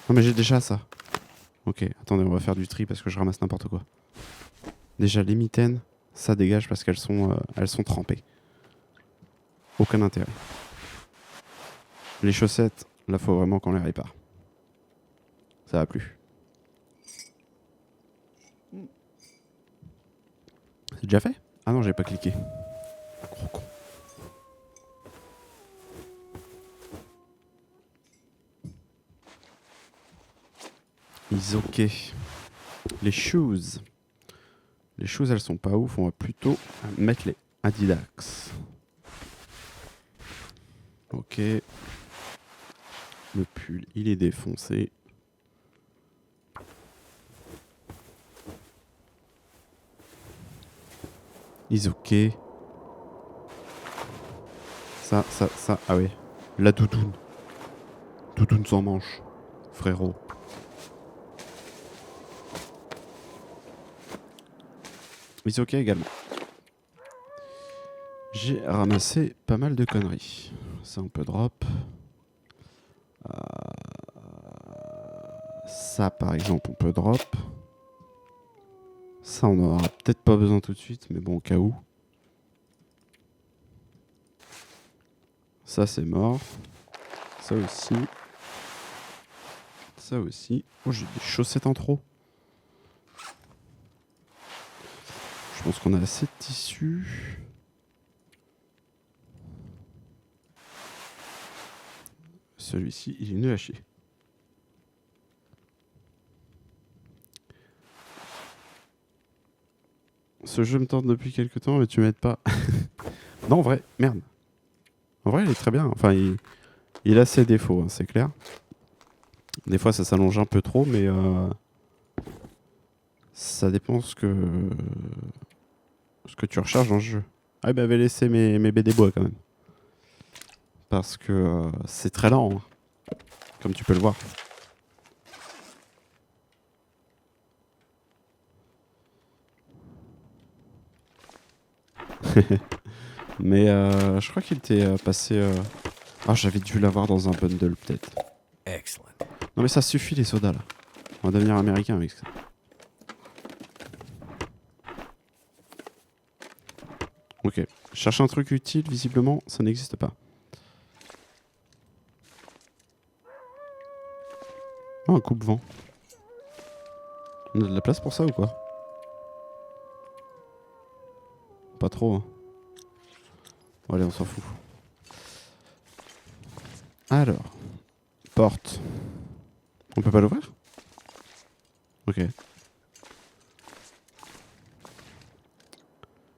Non mais j'ai déjà ça. Ok, attendez, on va faire du tri parce que je ramasse n'importe quoi. Déjà les mitaines, ça dégage parce qu'elles sont trempées. Aucun intérêt. Les chaussettes, là faut vraiment qu'on les répare. Ça va plus. C'est déjà fait? Ah non, j'ai pas cliqué. Gros con. Is ok. Les shoes. Les shoes, elles sont pas ouf. On va plutôt mettre les Adidas. Ok. Le pull, il est défoncé. Is ok. Ça. Ah oui. La doudoune. Doudoune sans manche. Frérot. Is ok également. J'ai ramassé pas mal de conneries. Ça, on peut drop. Ça, par exemple, on peut drop. Ça, on n'en aura peut-être pas besoin tout de suite, mais bon, au cas où. Ça, c'est mort. Ça aussi. Ça aussi. Oh, j'ai des chaussettes en trop. Je pense qu'on a assez de tissu. Celui-ci, il est nul à chier. Ce jeu me tente depuis quelques temps, mais tu m'aides pas. Non, en vrai, merde. En vrai, il est très bien. Enfin, il a ses défauts, hein, c'est clair. Des fois, ça s'allonge un peu trop, mais ça dépend ce que tu recherches dans le jeu. Ah, bah, je vais laisser mes BD bois quand même. Parce que c'est très lent, hein, comme tu peux le voir. Mais je crois qu'il était passé... Ah, j'avais dû l'avoir dans un bundle, peut-être. Excellent. Non mais ça suffit les sodas, là. On va devenir américain avec ça. Ok. Je cherche un truc utile, visiblement, ça n'existe pas. Oh, un coupe-vent. On a de la place pour ça ou quoi? Pas trop, hein. Bon, allez, on s'en fout. Alors. Porte. On peut pas l'ouvrir? Ok.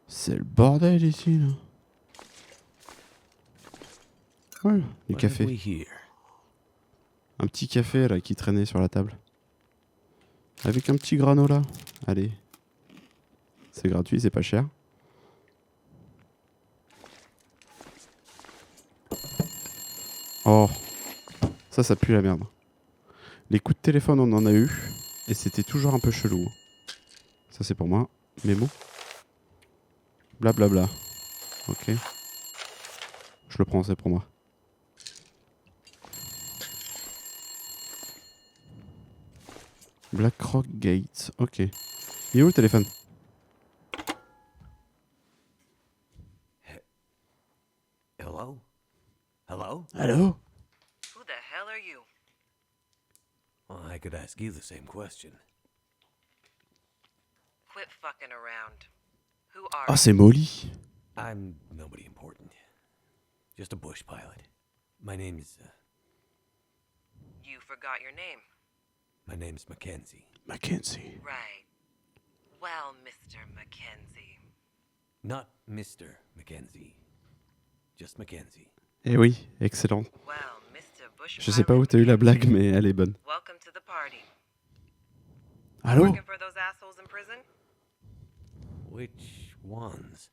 C'est le bordel ici, là. Ouais, du café. Un petit café, là, qui traînait sur la table. Avec un petit granola. Allez. C'est gratuit, c'est pas cher. Oh. Ça pue la merde. Les coups de téléphone, on en a eu. Et c'était toujours un peu chelou. Ça, c'est pour moi. Mémo. Blablabla. Ok. Je le prends, c'est pour moi. Black Rock Gate. Ok. Il est où le téléphone? Hello? Hello? Allô? are you? Well, I could ask you the same question. Quit fucking around. Who are Ah, c'est Molly. I'm nobody important. Just a bush pilot. My name's... you? Forgot your name. My name's Mackenzie. Mackenzie. Right. Well, Mr. Mackenzie. Not Mr. Mackenzie. Just Mackenzie. Eh oui, excellent. Well, Mr. Bush Je sais pas où t'as eu la blague, mais elle est bonne. Welcome to the party. Allô? Working for those assholes in prison? Which ones?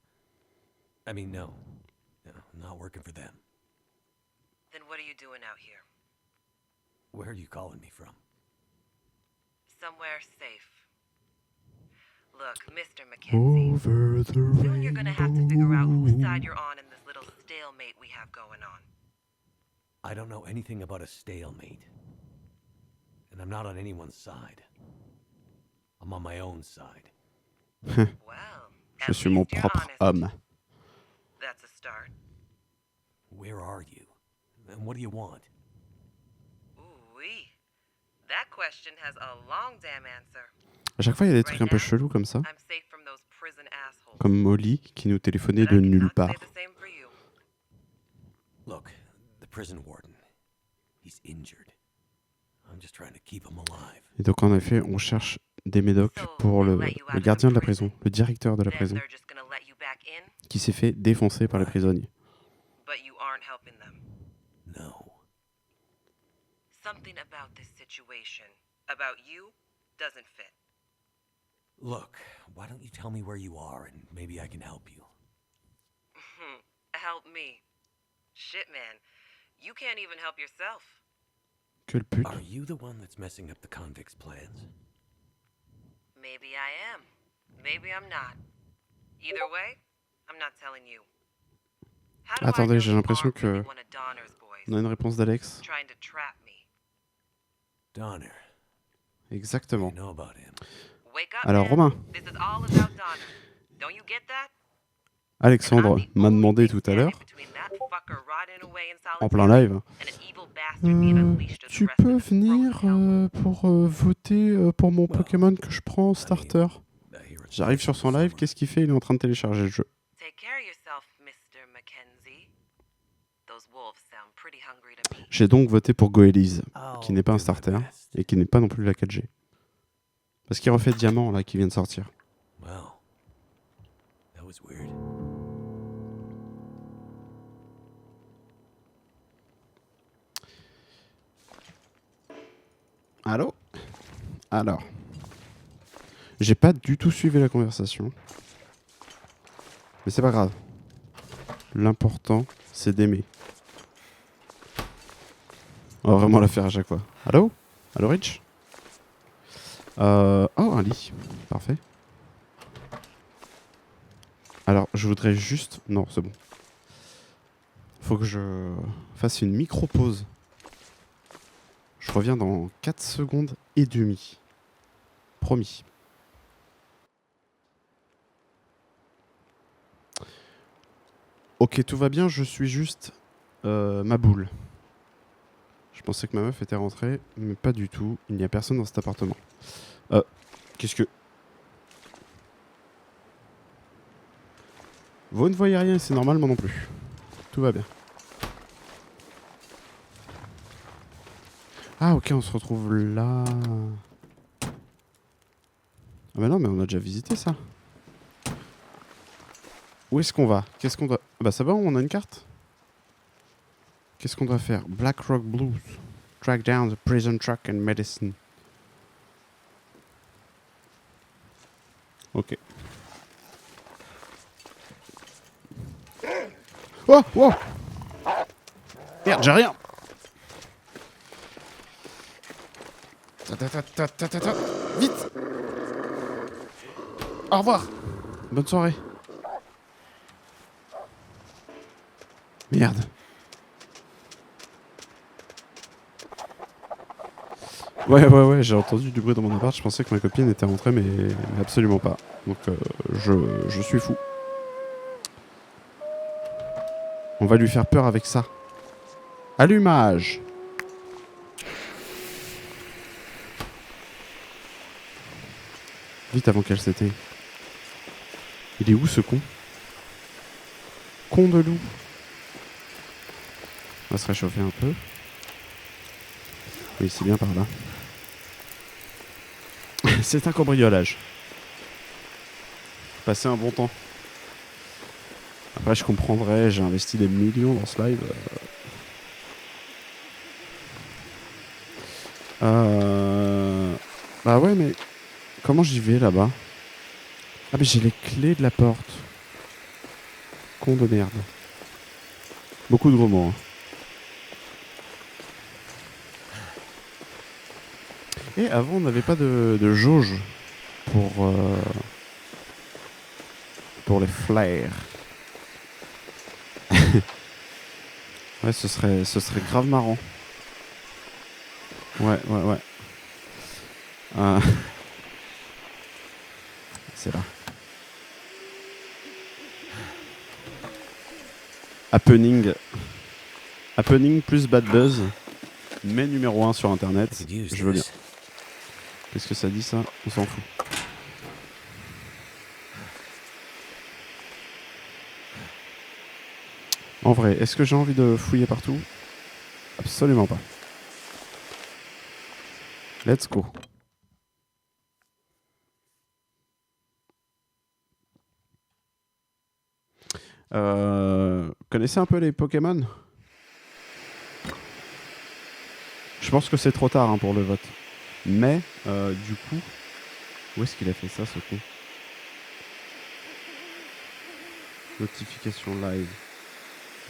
I mean, no. No, not working for them. Then what are you doing out here? Where are you calling me from? Somewhere safe. Look, Mr. Mackenzie. Over the Soon you're gonna have to figure out whose side you're on in this little stalemate we have going on. I don't know anything about a stalemate. And I'm not on anyone's side. I'm on my own side. Well, Je suis mon propre homme. that's a start. Where are you? And what do you want? Ooh-wee. That question has a long damn answer. À chaque fois, il y a des trucs un peu chelous comme ça. I'm safe from those prison assholes. Comme Molly qui nous téléphonait de nulle part. Say the same for you. Look, the prison warden. He's injured. I'm just trying to keep him alive. Et donc en effet, on cherche des médocs pour le gardien de la prison, le directeur de la prison, qui s'est fait défoncer par les prisonniers. But you aren't helping them. No. Something about this situation, about you, doesn't fit. Look, why don't you tell me where you are and maybe I can help you? Help me. Shit, man. You can't even help yourself. Quelle pute. Are you the one that's messing up the convicts' plans? Maybe I am. Maybe I'm not. Either way, I'm not telling you. Attendez, j'ai l'impression que on a une réponse d'Alex. Trying to trap me. Donner. Exactement. You know about him. Wake up, Alors man. Romain, This is all about Donner. Don't you get that? Alexandre m'a demandé tout à l'heure, en plein live, tu peux venir pour voter pour mon Pokémon que je prends en starter. J'arrive sur son live, qu'est-ce qu'il fait? Il est en train de télécharger le jeu. J'ai donc voté pour Goélise, qui n'est pas un starter, et qui n'est pas non plus la 4G. Parce qu'il refait Diamant, là, qui vient de sortir. Wow. That was weird. Allô? Alors. J'ai pas du tout suivi la conversation. Mais c'est pas grave. L'important, c'est d'aimer. On va vraiment la faire à chaque fois. Allô? Allô, Rich? Oh, un lit. Parfait. Alors, je voudrais juste... Non, c'est bon. Faut que je fasse une micro-pause. Je reviens dans 4 secondes et demie. Promis. Ok, tout va bien, je suis juste ma boule. Je pensais que ma meuf était rentrée, mais pas du tout. Il n'y a personne dans cet appartement. Qu'est-ce que... Vous ne voyez rien et c'est normal, moi non plus. Tout va bien. Ah ok, on se retrouve là. Ah bah non, mais on a déjà visité ça. Où est-ce qu'on va? Qu'est-ce qu'on doit... Bah ça va, on a une carte. Qu'est-ce qu'on doit faire? Black Rock Blues. Track down the prison truck and medicine. Ok. Oh, oh. Merde, j'ai rien. Vite. Au revoir. Bonne soirée. Merde. Ouais, j'ai entendu du bruit dans mon appart. Je pensais que ma copine était rentrée, mais absolument pas. Donc, je suis fou. On va lui faire peur avec ça. Allumage. Vite avant qu'elle s'éteigne. Il est où ce con? Con de loup. On va se réchauffer un peu. Oui, c'est bien par là. C'est un cambriolage. Passer un bon temps. Après, je comprendrais, j'ai investi des millions dans ce live. Bah ouais, mais comment j'y vais là-bas? Ah, mais j'ai les clés de la porte. Con de merde. Beaucoup de gros mots. Hein. Et avant, on n'avait pas de jauge pour les flares. Ouais, ce serait grave marrant. Ouais. C'est là. Happening plus bad buzz, mais numéro 1 sur internet. Je veux bien. Qu'est-ce que ça dit ça? On s'en fout. En vrai, est-ce que j'ai envie de fouiller partout? Absolument pas. Let's go. Connaissez un peu les Pokémon? Je pense que c'est trop tard hein, pour le vote. Mais, du coup... Où est-ce qu'il a fait ça, ce con? Notification live.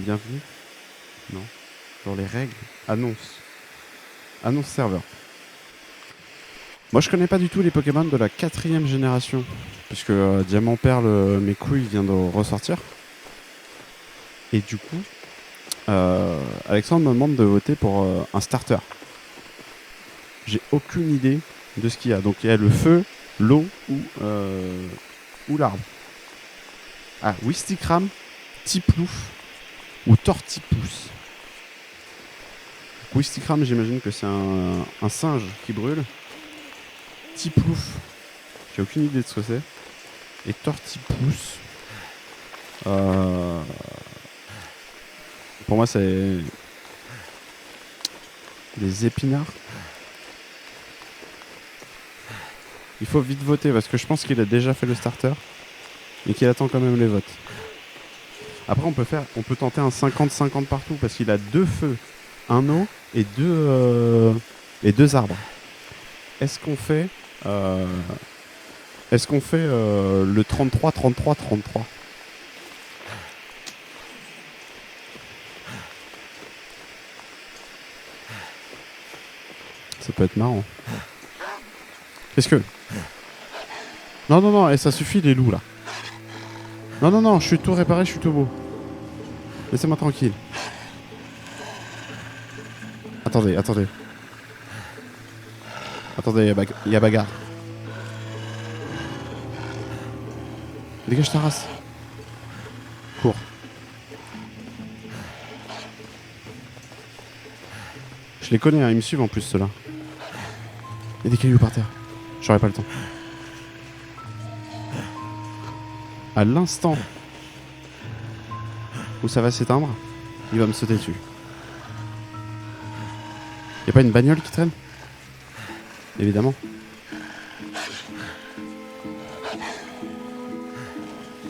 Bienvenue? Non. Dans les règles. Annonce. Annonce serveur. Moi, je connais pas du tout les Pokémon de la 4e génération. Puisque Diamant Perle, mes couilles, vient de ressortir. Et du coup, Alexandre me demande de voter pour un starter. J'ai aucune idée de ce qu'il y a. Donc il y a le feu, l'eau ou l'arbre. Ah, Wistikram, Tiplouf ou Tortipousse. Wistikram, j'imagine que c'est un singe qui brûle. Tiplouf, j'ai aucune idée de ce que c'est. Et Tortipousse, pour moi, c'est des épinards. Il faut vite voter parce que je pense qu'il a déjà fait le starter et qu'il attend quand même les votes. Après, on peut tenter un 50-50 partout parce qu'il a 2 feux, un eau et 2 arbres. Est-ce qu'on fait le 33-33-33? Ça peut être marrant. Qu'est-ce que... Non, et ça suffit les loups là. Non, je suis tout réparé, je suis tout beau. Laissez-moi tranquille. Attendez. Attendez, il y a bagarre. Dégage ta race. Cours. Je les connais, hein, ils me suivent en plus ceux-là. Il y a des cailloux par terre. J'aurais pas le temps. À l'instant où ça va s'éteindre, il va me sauter dessus. Y'a pas une bagnole qui traîne? Évidemment.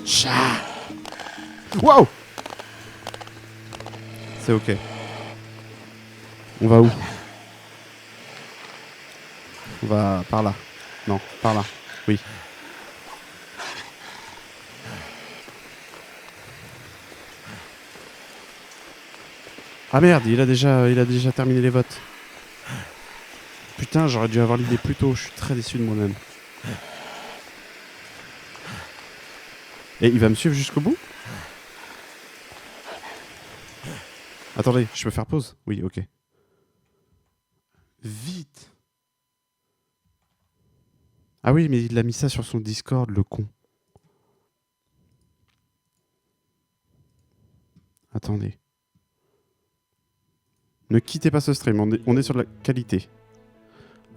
Chat. Wow. C'est ok. On va où? On va par là. Non, par là. Oui. Ah merde, il a déjà terminé les votes. Putain, j'aurais dû avoir l'idée plus tôt. Je suis très déçu de moi-même. Et il va me suivre jusqu'au bout? Attendez, je peux faire pause? Oui, ok. Vite. Ah oui, mais il a mis ça sur son Discord, le con. Attendez. Ne quittez pas ce stream, on est sur la qualité.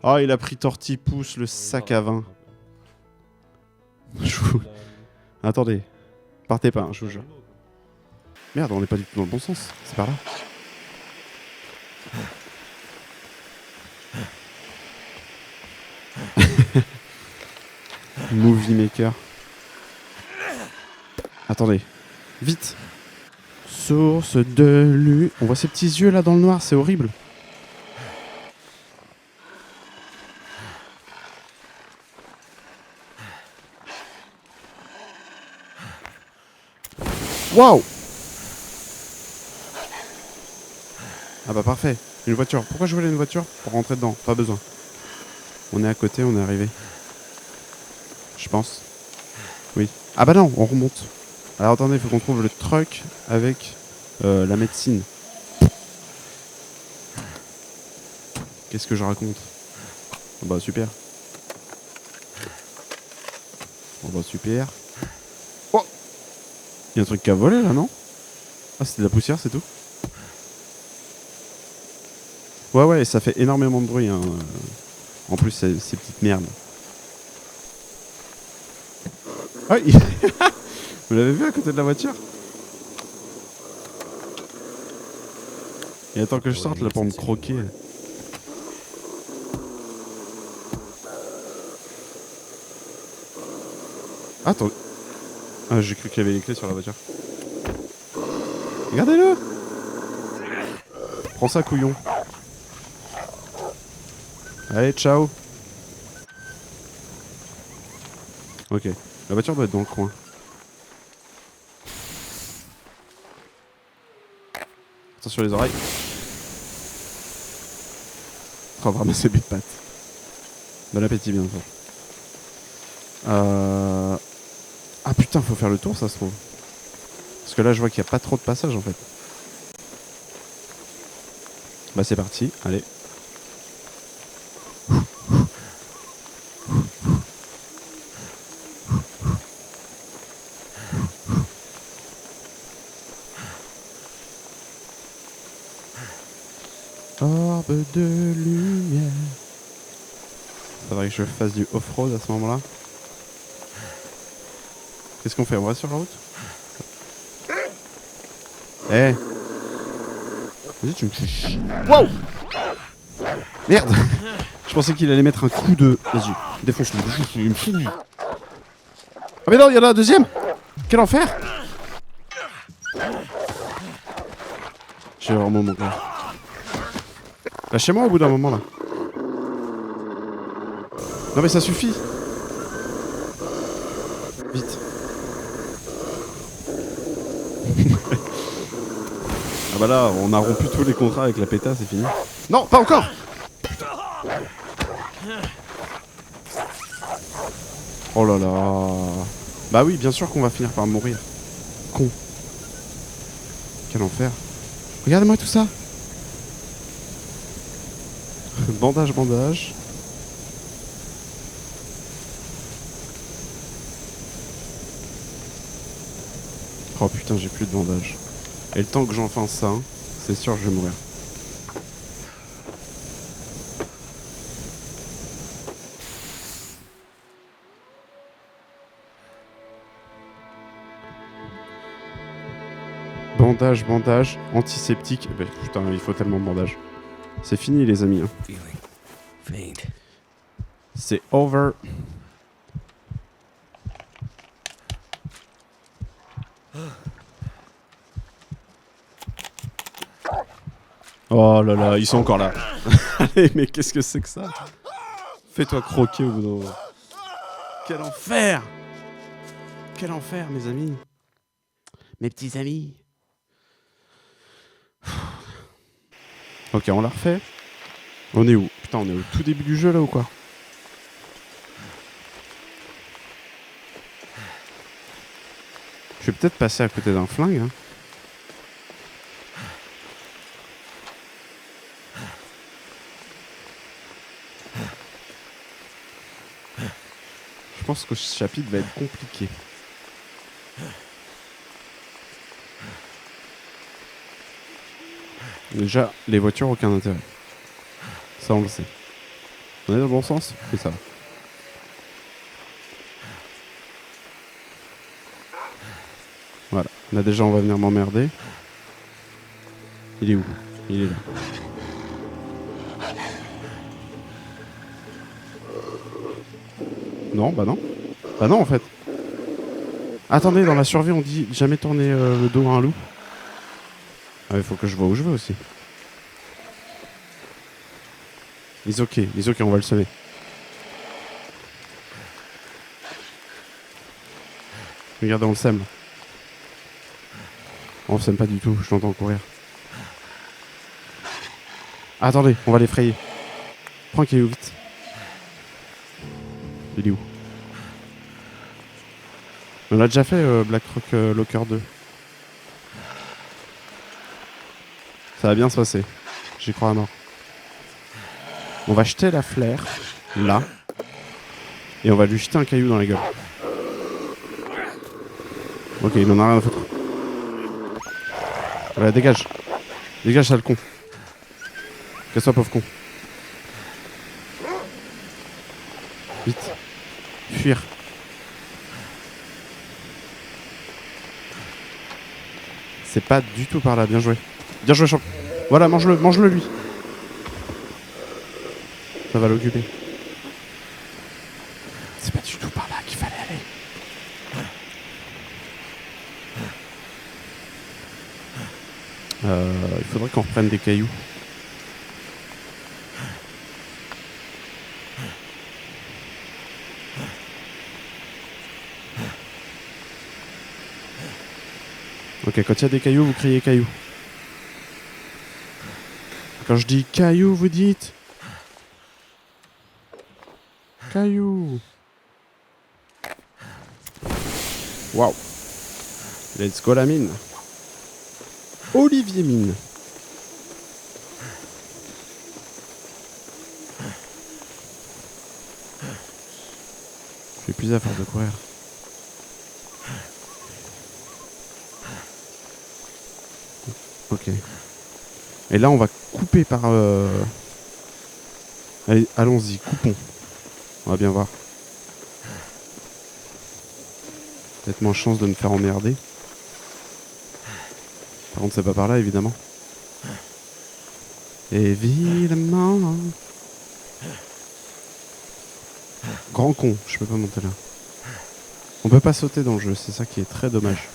Oh, il a pris Tortipousse, le sac à vin. Attendez. Partez pas, hein, je vous jure. Merde, on n'est pas du tout dans le bon sens. C'est par là. Movie Maker. Attendez. Vite. Source de lu. On voit ces petits yeux là dans le noir, c'est horrible. Waouh! Ah bah parfait. Une voiture. Pourquoi je voulais une voiture? Pour rentrer dedans. Pas besoin. On est à côté, on est arrivé. Je pense. Oui. Ah bah non, on remonte. Alors attendez, il faut qu'on trouve le truck avec la médecine. Qu'est-ce que je raconte? Oh bah super. Oh bah super. Oh! Il y a un truc qui a volé là, non? Ah, c'était de la poussière, c'est tout? Ouais, ça fait énormément de bruit. Hein. En plus, ces petites merdes. Ah, vous l'avez vu à côté de la voiture? Il attend que je sorte là pour me croquer. Attends. Ah, j'ai cru qu'il y avait les clés sur la voiture. Regardez-le! Prends ça, couillon. Allez, ciao. Ok. La voiture doit être dans le coin. Attention les oreilles. On va ramasser mes pattes. Bon appétit bientôt. Ah putain, faut faire le tour, ça se trouve. Parce que là, je vois qu'il n'y a pas trop de passage en fait. Bah c'est parti, allez. Orbe de lumière. Faudrait que je fasse du off-road à ce moment-là. Qu'est-ce qu'on fait? On va sur la route? Eh! Vas-y, tu me fais chier. Wow! Merde! Je pensais qu'il allait mettre un coup de... Vas-y, défonce-le. Ah mais non, il y en a un deuxième! Quel enfer! J'ai vraiment mon gars. Lâchez-moi au bout d'un moment là. Non mais ça suffit. Vite. Ah bah là, on a rompu tous les contrats avec la PETA, c'est fini. Non, pas encore. Oh là là. Bah oui, bien sûr qu'on va finir par mourir. Con. Quel enfer. Regardez-moi tout ça. Bandage, bandage. Oh putain, j'ai plus de bandage. Et le temps que j'en fasse ça, c'est sûr que je vais mourir. Bandage, bandage, antiseptique. Eh ben, putain, il faut tellement de bandage. C'est fini les amis. Hein. C'est over. Oh là là, ils sont encore là. Allez, mais qu'est-ce que c'est que ça? Fais-toi croquer au bout d'un moment. Quel enfer! Quel enfer, mes amis. Mes petits amis. Ok, on l'a refait. On est où? Putain, on est au tout début du jeu là ou quoi? Je vais peut-être passer à côté d'un flingue. Hein. Je pense que ce chapitre va être compliqué. Déjà, les voitures, aucun intérêt. Ça, on le sait. On est dans le bon sens? Oui, ça va. Là déjà on va venir m'emmerder. Il est où? Il est là. Non, bah non. Bah non en fait. Attendez, dans la survie on dit jamais tourner le dos à un loup. Ah il faut que je vois où je veux aussi. It's ok, on va le semer. Regardez, on le sème. On le sème pas du tout, je l'entends courir. Attendez, on va l'effrayer. Prends un caillou vite. Il est où? On l'a déjà fait Black Rock Locker 2. Ça va bien se passer. J'y crois à mort. On va jeter la flaire, là. Et on va lui jeter un caillou dans la gueule. Ok, il en a rien à foutre. Voilà, dégage. Dégage, sale con. Casse-toi, pauvre con. Vite. Fuir. C'est pas du tout par là, bien joué. Bien joué, champ. Voilà, mange-le lui. Ça va l'occuper. C'est pas du tout par là qu'il fallait aller. Il faudrait qu'on reprenne des cailloux. Ok, quand il y a des cailloux, vous criez cailloux. Quand je dis cailloux, vous dites cailloux. Waouh. Let's go la mine. Olivier Mine. J'ai plus à force de courir. Ok. Et là, on va couper par... Allez, allons-y, coupons. On va bien voir. Peut-être moins chance de me faire emmerder. Par contre, c'est pas par là, évidemment. Évidemment. Grand con, je peux pas monter là. On peut pas sauter dans le jeu, c'est ça qui est très dommage.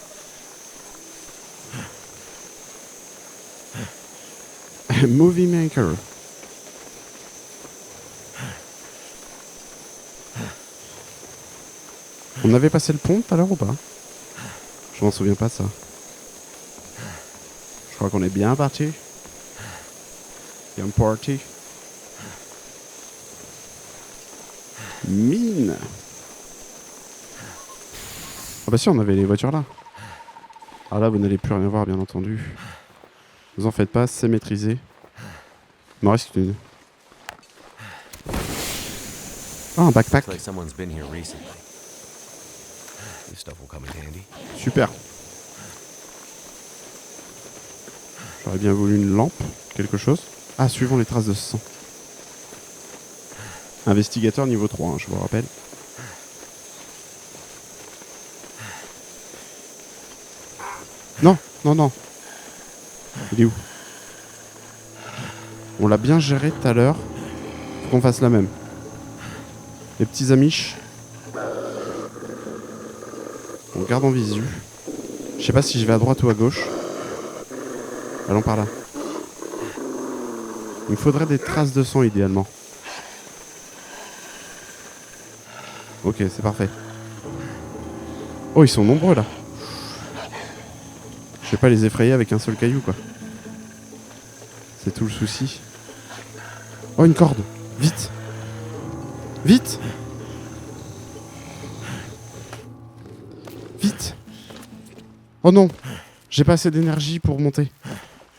Movie Maker. On avait passé le pont tout à l'heure ou pas? Je m'en souviens pas de ça. Je crois qu'on est bien parti. Bien parti. Mine. Ah bah si, on avait les voitures là. Ah là, vous n'allez plus rien voir, bien entendu. Vous en faites pas, c'est maîtrisé. Il m'en reste une. Ah, un backpack. Super. J'aurais bien voulu une lampe, quelque chose. Ah, suivons les traces de sang. Investigateur niveau 3, hein, je vous rappelle. Non, non, non. Il est où? On l'a bien géré tout à l'heure. Faut qu'on fasse la même. Les petits amiches. On garde en visu. Je sais pas si je vais à droite ou à gauche. Allons par là. Il me faudrait des traces de sang idéalement. Ok, c'est parfait. Oh, ils sont nombreux là. Je vais pas les effrayer avec un seul caillou quoi. C'est tout le souci. Oh, une corde. Vite. Vite. Vite. Oh non. J'ai pas assez d'énergie pour monter.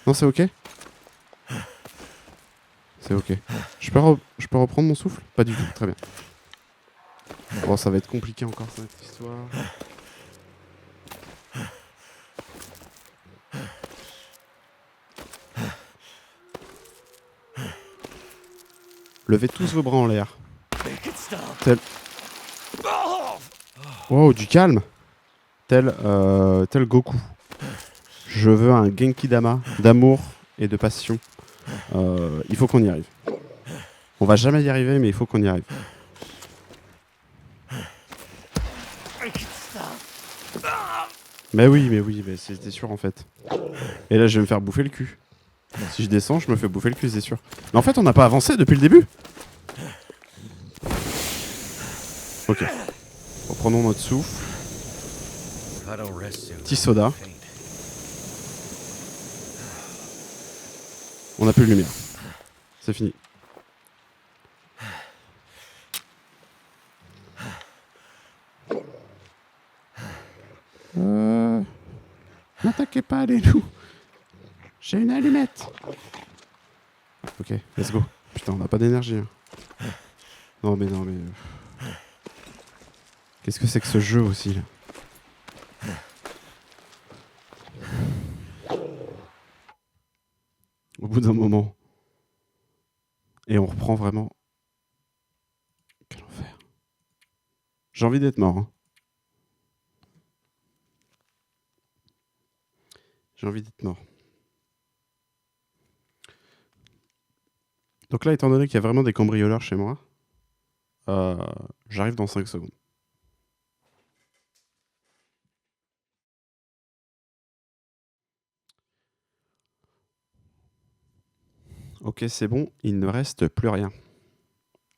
Non, c'est ok? C'est ok. Je peux reprendre mon souffle? Pas du tout. Très bien. Bon, ça va être compliqué encore cette histoire. Levez tous vos bras en l'air. Wow, du calme. Tel Goku. Je veux un Genki Dama d'amour et de passion. Il faut qu'on y arrive. On va jamais y arriver, mais il faut qu'on y arrive. Mais oui, mais c'était sûr en fait. Et là, je vais me faire bouffer le cul. Si je descends, je me fais bouffer le cul, c'est sûr. Mais en fait, on n'a pas avancé depuis le début. Ok. Reprenons notre souffle. Petit soda. On n'a plus de lumière. C'est fini. N'attaquez pas les loups. J'ai une allumette. Ok, let's go. Putain, on n'a pas d'énergie. Hein. Non mais... Qu'est-ce que c'est que ce jeu aussi là? Au bout d'un moment. Et on reprend vraiment. Quel enfer. J'ai envie d'être mort. Hein. J'ai envie d'être mort. Donc là, étant donné qu'il y a vraiment des cambrioleurs chez moi, j'arrive dans 5 secondes. Ok, c'est bon, il ne reste plus rien.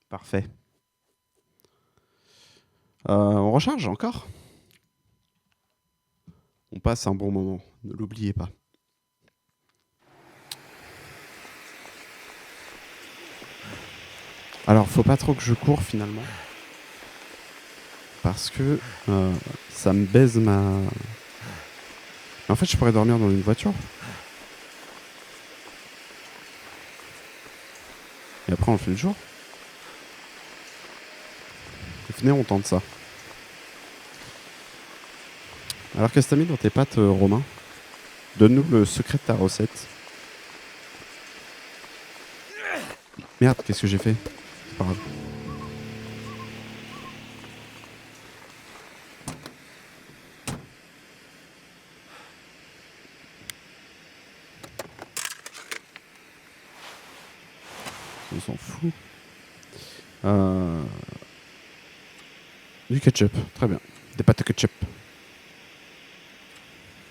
Parfait. On recharge encore. On passe un bon moment, ne l'oubliez pas. Alors, faut pas trop que je cours finalement. Parce que ça me baise ma... En fait, je pourrais dormir dans une voiture. Et après, on fait le jour. Et venez, on tente ça. Alors, qu'est-ce que t'as mis dans tes pâtes, Romain? Donne-nous le secret de ta recette. Merde, qu'est-ce que j'ai fait? C'est pas grave. On s'en fout. Du ketchup, très bien. Des pâtes de ketchup.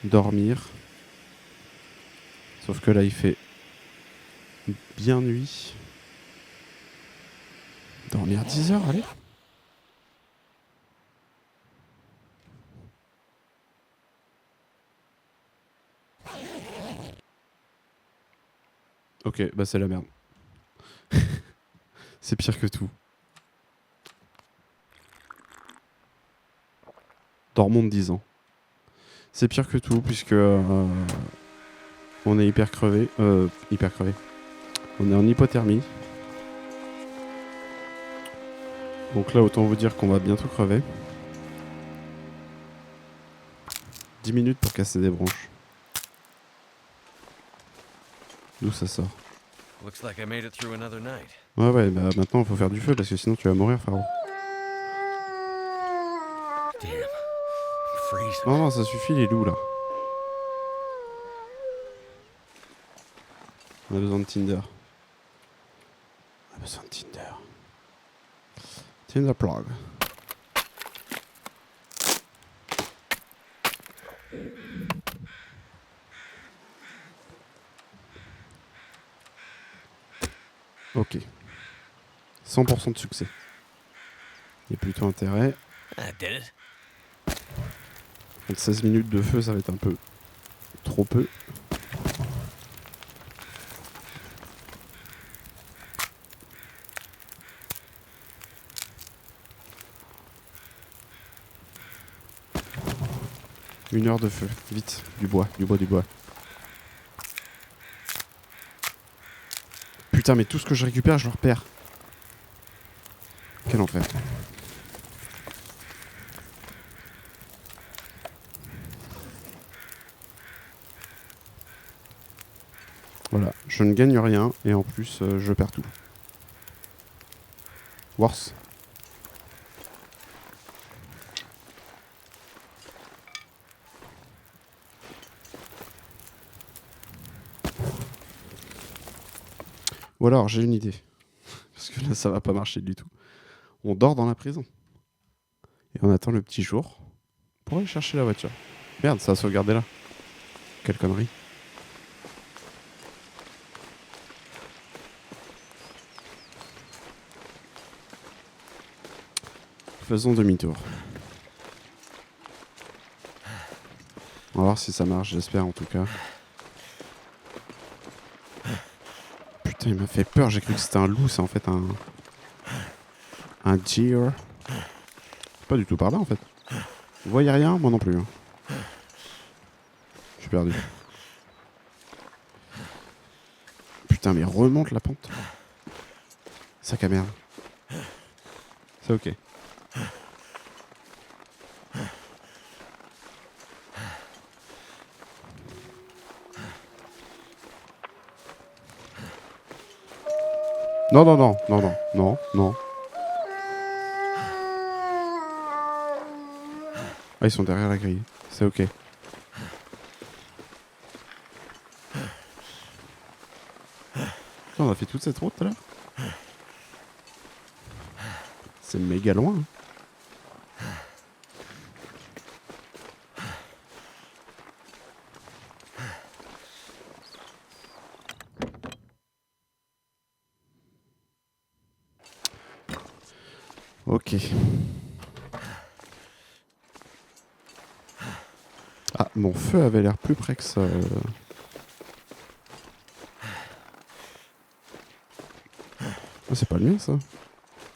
Dormir. Sauf que là, il fait bien nuit. Dormir 10 heures, allez. Ok, bah c'est la merde. C'est pire que tout. Dormons de 10 ans. C'est pire que tout puisque on est hyper crevé. Hyper crevé. On est en hypothermie. Donc là, autant vous dire qu'on va bientôt crever. 10 minutes pour casser des branches. D'où ça sort? Looks like I made it through another night. Ouais, bah maintenant il faut faire du feu parce que sinon tu vas mourir, Faro. Damn. I'm freezing. Non, ça suffit les loups là. On a besoin de Tinder. On a besoin de Tinder. Tinder plug. Ok. 100% de succès. Il y a plutôt intérêt. I did it. 16 minutes de feu, ça va être un peu trop peu. Une heure de feu, vite, du bois. Putain, mais tout ce que je récupère, je le repère. Quel enfer. Voilà, je ne gagne rien et en plus, je perds tout. Worse. Ou alors, j'ai une idée. Parce que là, ça va pas marcher du tout. On dort dans la prison. Et on attend le petit jour pour aller chercher la voiture. Merde, ça a sauvegardé là. Quelle connerie. Faisons demi-tour. On va voir si ça marche, j'espère en tout cas. Putain, il m'a fait peur, j'ai cru que c'était un loup, c'est en fait un deer. Pas du tout par là en fait. Vous voyez rien? Moi non plus. Hein. Je suis perdu. Putain, mais remonte la pente. Sac à merde. C'est ok. Non, non, non, non, non, non, non. Ah, ils sont derrière la grille. C'est ok. Putain, on a fait toute cette route tout à l'heure. C'est méga loin. Hein. Ok. Ah, mon feu avait l'air plus près que ça. Oh, c'est pas le mien, ça.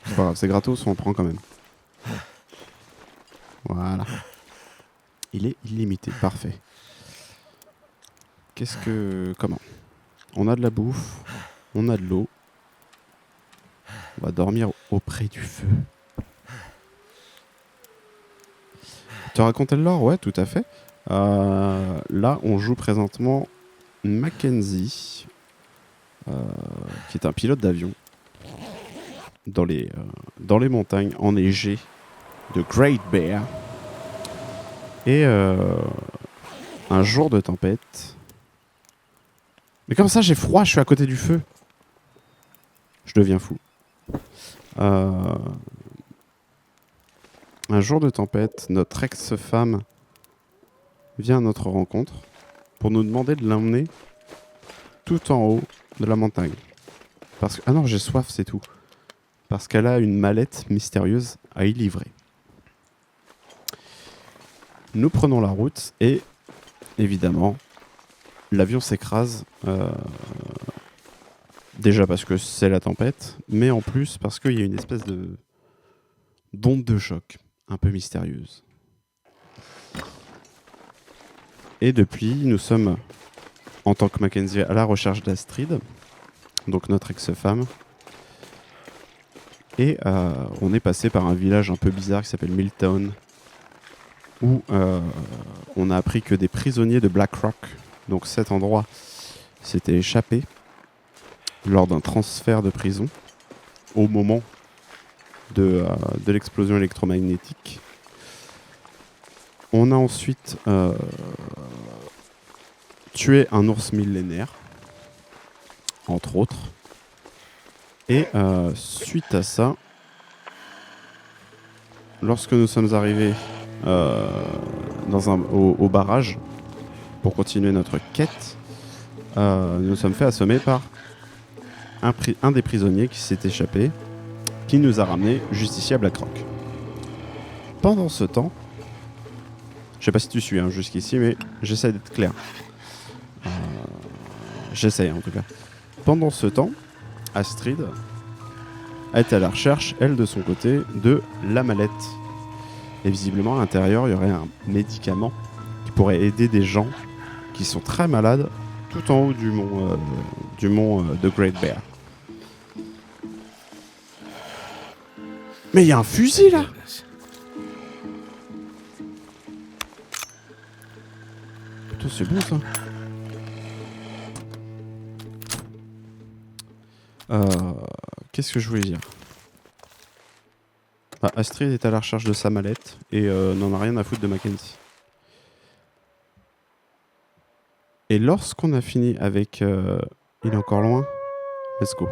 C'est pas grave, c'est gratos, on le prend quand même. Voilà. Il est illimité, parfait. Qu'est-ce que... Comment? On a de la bouffe, on a de l'eau. On va dormir auprès du feu. Tu racontais le lore? Ouais, tout à fait. Là, on joue présentement Mackenzie, qui est un pilote d'avion dans les montagnes enneigées de Great Bear. Et un jour de tempête. Mais comme ça, j'ai froid, je suis à côté du feu. Je deviens fou. Un jour de tempête, notre ex-femme vient à notre rencontre pour nous demander de l'emmener tout en haut de la montagne. Parce que... Ah non, j'ai soif, c'est tout. Parce qu'elle a une mallette mystérieuse à y livrer. Nous prenons la route et, évidemment, l'avion s'écrase. Déjà parce que c'est la tempête, mais en plus parce qu'il y a une espèce d'onde de choc un peu mystérieuse. Et depuis, nous sommes, en tant que Mackenzie, à la recherche d'Astrid, donc notre ex-femme. Et on est passé par un village un peu bizarre qui s'appelle Milltown, où on a appris que des prisonniers de Black Rock, donc cet endroit, s'étaient échappés lors d'un transfert de prison au moment de l'explosion électromagnétique. On a ensuite tué un ours millénaire, entre autres. Et suite à ça, lorsque nous sommes arrivés au barrage pour continuer notre quête, nous nous sommes fait assommer par un des prisonniers qui s'est échappé, qui nous a ramenés juste ici à Black Rock. Pendant ce temps, je sais pas si tu suis jusqu'ici, mais j'essaie d'être clair. J'essaie en tout cas. Pendant ce temps, Astrid est à la recherche, elle de son côté, de la mallette. Et visiblement à l'intérieur, il y aurait un médicament qui pourrait aider des gens qui sont très malades tout en haut du mont de Great Bear. Mais il y a un fusil là! Putain, c'est bon ça! Qu'est-ce que je voulais dire? Astrid est à la recherche de sa mallette et n'en a rien à foutre de Mackenzie. Et lorsqu'on a fini avec... il est encore loin? Let's go.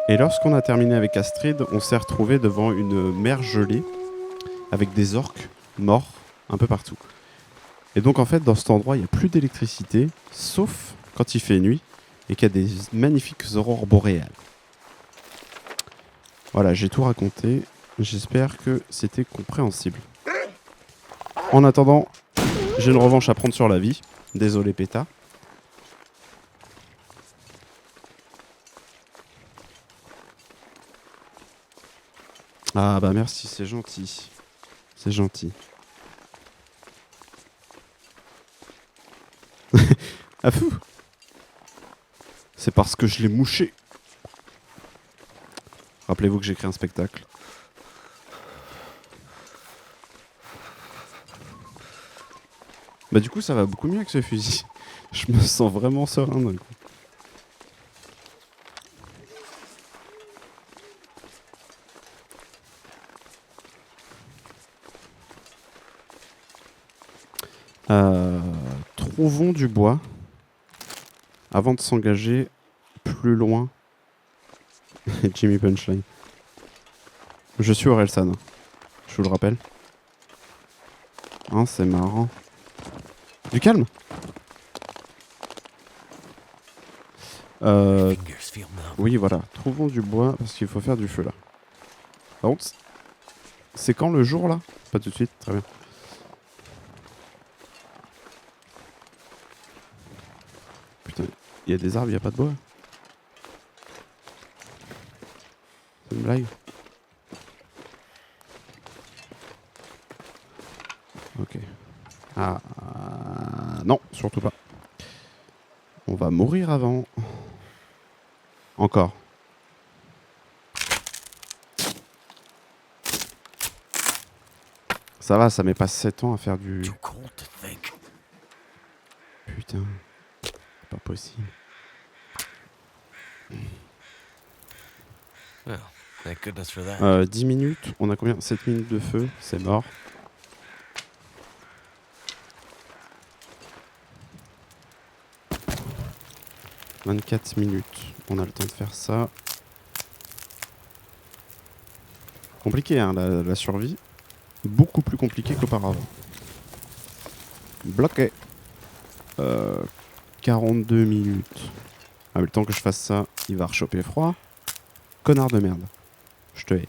Et lorsqu'on a terminé avec Astrid, on s'est retrouvé devant une mer gelée avec des orques morts un peu partout. Et donc en fait dans cet endroit il n'y a plus d'électricité sauf quand il fait nuit et qu'il y a des magnifiques aurores boréales. Voilà, j'ai tout raconté. J'espère que c'était compréhensible. En attendant, j'ai une revanche à prendre sur la vie. Désolé Péta. Ah bah merci, c'est gentil. C'est gentil. Ah fou. C'est parce que je l'ai mouché. Rappelez-vous que j'ai créé un spectacle. Bah du coup ça va beaucoup mieux avec ce fusil. Je me sens vraiment serein d'un coup. Trouvons du bois avant de s'engager plus loin. Jimmy Punchline. Je suis Orelsan, je vous le rappelle. Hein, c'est marrant. Du calme. Oui, voilà. Trouvons du bois parce qu'il faut faire du feu là. Par contre, c'est quand le jour là? Pas tout de suite, très bien. Putain, il y a des arbres, il n'y a pas de bois. C'est une blague. Ok. Ah, non, surtout pas. On va mourir avant. Encore. Ça va, ça met pas 7 ans à faire du... Putain. C'est pas possible. Well, thank goodness for that. 10 minutes, on a combien? 7 minutes de feu, c'est mort. « 24 minutes, on a le temps de faire ça. » Compliqué hein, la survie. Beaucoup plus compliqué qu'auparavant. Bloqué. 42 minutes. Ah, mais le temps que je fasse ça, il va rechoper froid. Connard de merde. Je te hais.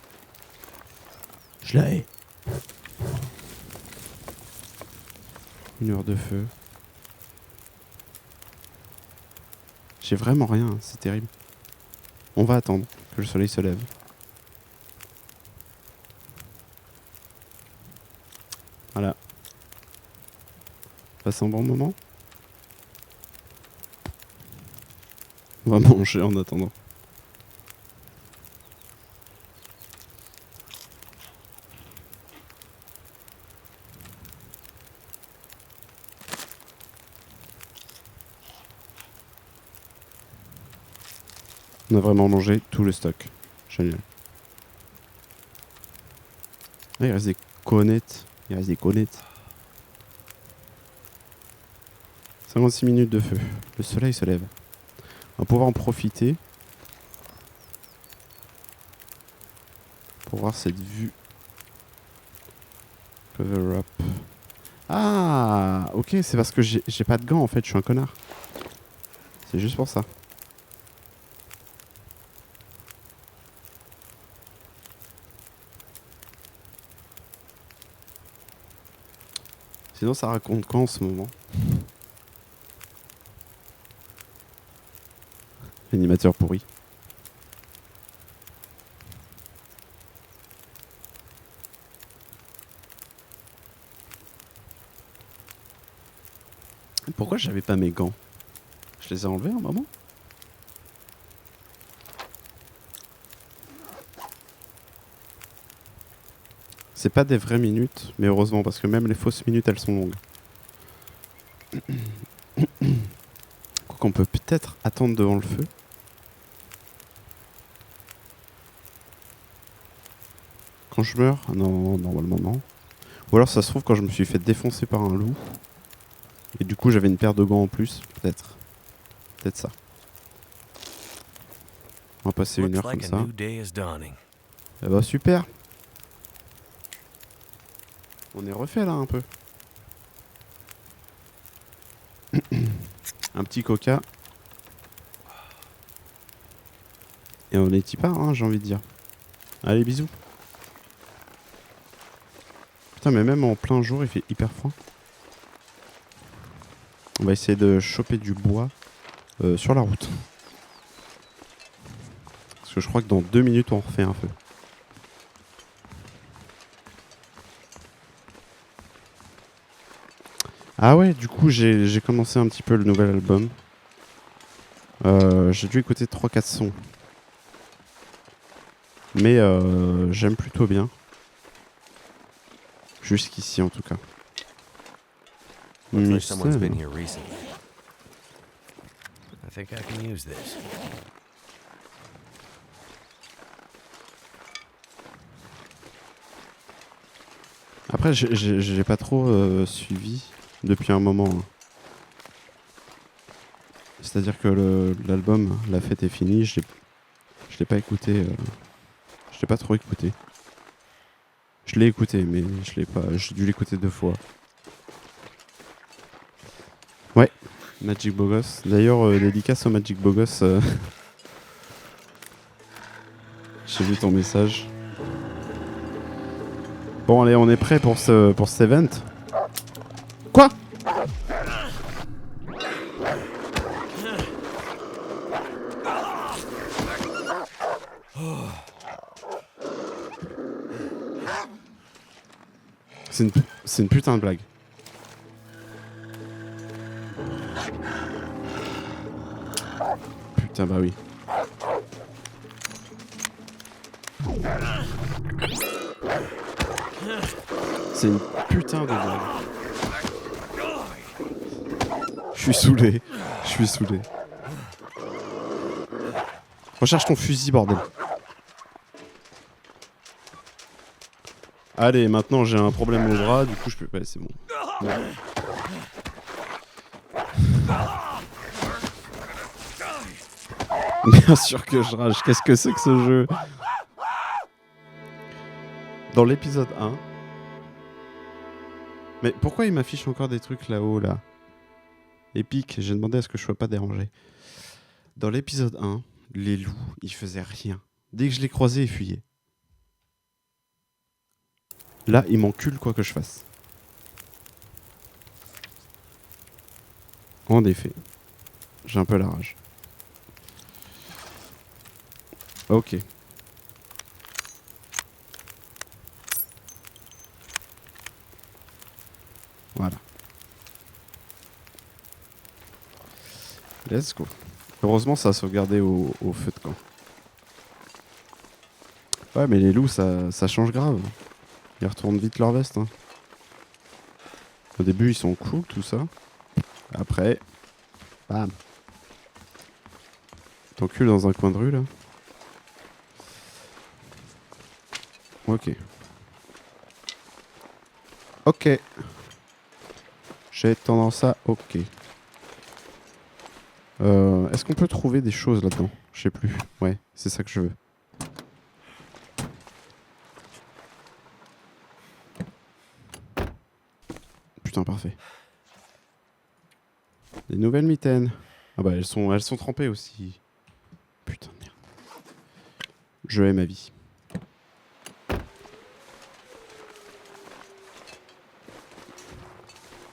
Je la hais. 1 heure de feu. J'ai vraiment rien, hein, c'est terrible. On va attendre que le soleil se lève. Voilà. Passe un bon moment. On va manger en attendant. On a vraiment mangé tout le stock. Génial. Ah, il reste des connettes. Il reste des connettes. 56 minutes de feu. Le soleil se lève. On va pouvoir en profiter. Pour voir cette vue. Cover up. Ah, ok, c'est parce que j'ai pas de gants en fait, je suis un connard. C'est juste pour ça. Sinon, ça raconte quoi en ce moment? L'animateur pourri. Pourquoi j'avais pas mes gants? Je les ai enlevés un moment? C'est pas des vraies minutes, mais heureusement, parce que même les fausses minutes, elles sont longues. Qu'on peut peut-être attendre devant le feu. Quand je meurs? Non, normalement non. Ou alors ça se trouve quand je me suis fait défoncer par un loup. Et du coup j'avais une paire de gants en plus, peut-être. Peut-être ça. On va passer une Looks heure like comme a ça. new day is dawning. Eh bah super. On est refait là un peu. Un petit coca. Et on est y part, hein, j'ai envie de dire. Allez, bisous. Putain, mais même en plein jour, il fait hyper froid. On va essayer de choper du bois sur la route. Parce que je crois que dans 2 minutes, on refait un feu. Ah ouais, du coup, j'ai commencé un petit peu le nouvel album. J'ai dû écouter 3-4 sons. Mais j'aime plutôt bien. Jusqu'ici, en tout cas. Looks like someone's been here recently. I think I can use this. Après, j'ai pas trop suivi depuis un moment. Hein. C'est-à-dire que l'album, la fête est finie, je l'ai pas écouté. Je l'ai pas trop écouté. Je l'ai écouté, mais j'ai dû l'écouter 2 fois. Ouais, Magic Bogos. D'ailleurs, dédicace au Magic Bogos. J'ai vu ton message. Bon, allez, on est prêt pour cet event. Quoi ? C'est une putain de blague. Putain, bah oui. C'est une putain de blague. Je suis saoulé. Je suis saoulé. Recherche ton fusil, bordel. Allez, maintenant j'ai un problème au bras, du coup je peux... Ouais, c'est bon. Ouais. Bien sûr que je rage. Qu'est-ce que c'est que ce jeu ? Dans l'épisode 1... Mais pourquoi il m'affiche encore des trucs là-haut, là ? Épique, j'ai demandé à ce que je sois pas dérangé. Dans l'épisode 1, les loups, ils faisaient rien. Dès que je les croisais, ils fuyaient. Là, ils m'enculent quoi que je fasse. En effet, j'ai un peu la rage. Ok. Voilà. Let's go. Heureusement, ça a sauvegardé au feu de camp. Ouais, mais les loups, ça change grave. Ils retournent vite leur veste. Hein. Au début, ils sont cool, tout ça. Après, bam. T'encules dans un coin de rue, là. Ok. Ok. J'ai tendance à ok. Est-ce qu'on peut trouver des choses là-dedans ? Je sais plus. Ouais, c'est ça que je veux. Putain, parfait. Des nouvelles mitaines. Ah bah elles sont trempées aussi. Putain de merde. Je hais ma vie.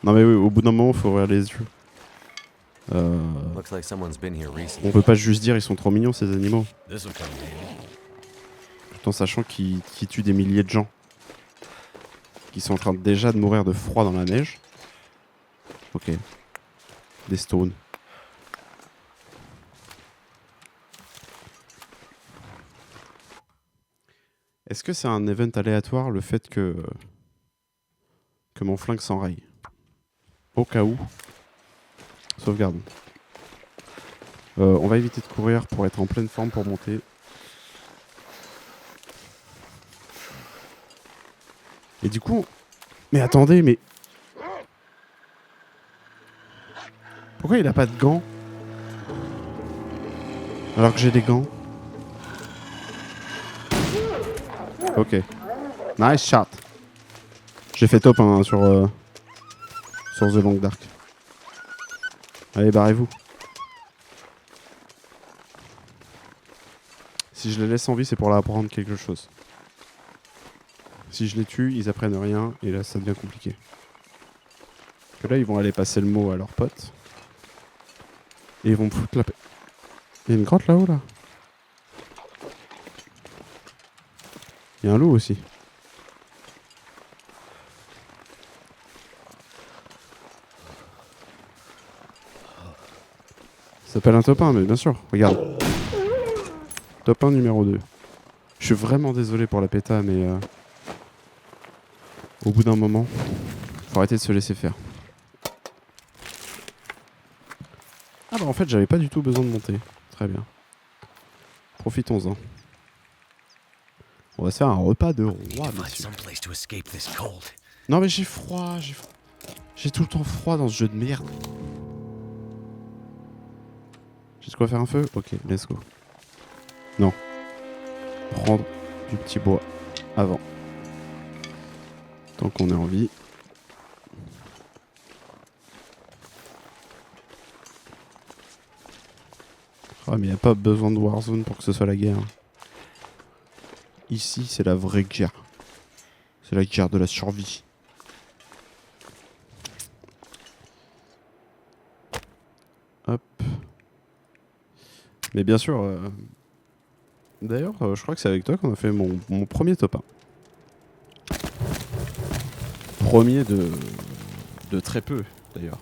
Non mais oui, au bout d'un moment, faut ouvrir les yeux. Looks like someone's been here recently. On peut pas juste dire ils sont trop mignons ces animaux. This'll come in handy. Tout en sachant qu'ils tuent des milliers de gens. Qui sont en train déjà de mourir de froid dans la neige. Ok. Des stones. Est-ce que c'est un event aléatoire le fait que mon flingue s'enraye ? Au cas où. Sauvegardons. On va éviter de courir pour être en pleine forme pour monter. Et du coup... Mais attendez, mais... Pourquoi il a pas de gants ? Alors que j'ai des gants ? Ok. Nice shot. J'ai fait top 1 sur The Long Dark. Allez, barrez-vous. Si je les laisse en vie, c'est pour leur apprendre quelque chose. Si je les tue, ils apprennent rien et là, ça devient compliqué. Que là, ils vont aller passer le mot à leurs potes. Et ils vont me foutre la paix. Il y a une grotte là-haut, là. Il y a un loup aussi. Ça s'appelle un top 1, mais bien sûr, regarde. Top 1 numéro 2. Je suis vraiment désolé pour la péta, mais au bout d'un moment, faut arrêter de se laisser faire. Ah bah en fait, j'avais pas du tout besoin de monter. Très bien. Profitons-en. On va se faire un repas de roi, messieurs. Non mais j'ai froid, j'ai tout le temps froid dans ce jeu de merde. J'ai de quoi faire un feu? Ok, let's go. Non. Prendre du petit bois avant. Tant qu'on est en vie. Ah mais y a pas besoin de Warzone pour que ce soit la guerre. Ici, c'est la vraie guerre. C'est la guerre de la survie. Hop. Mais bien sûr... D'ailleurs, je crois que c'est avec toi qu'on a fait mon premier top 1. Premier de très peu, d'ailleurs.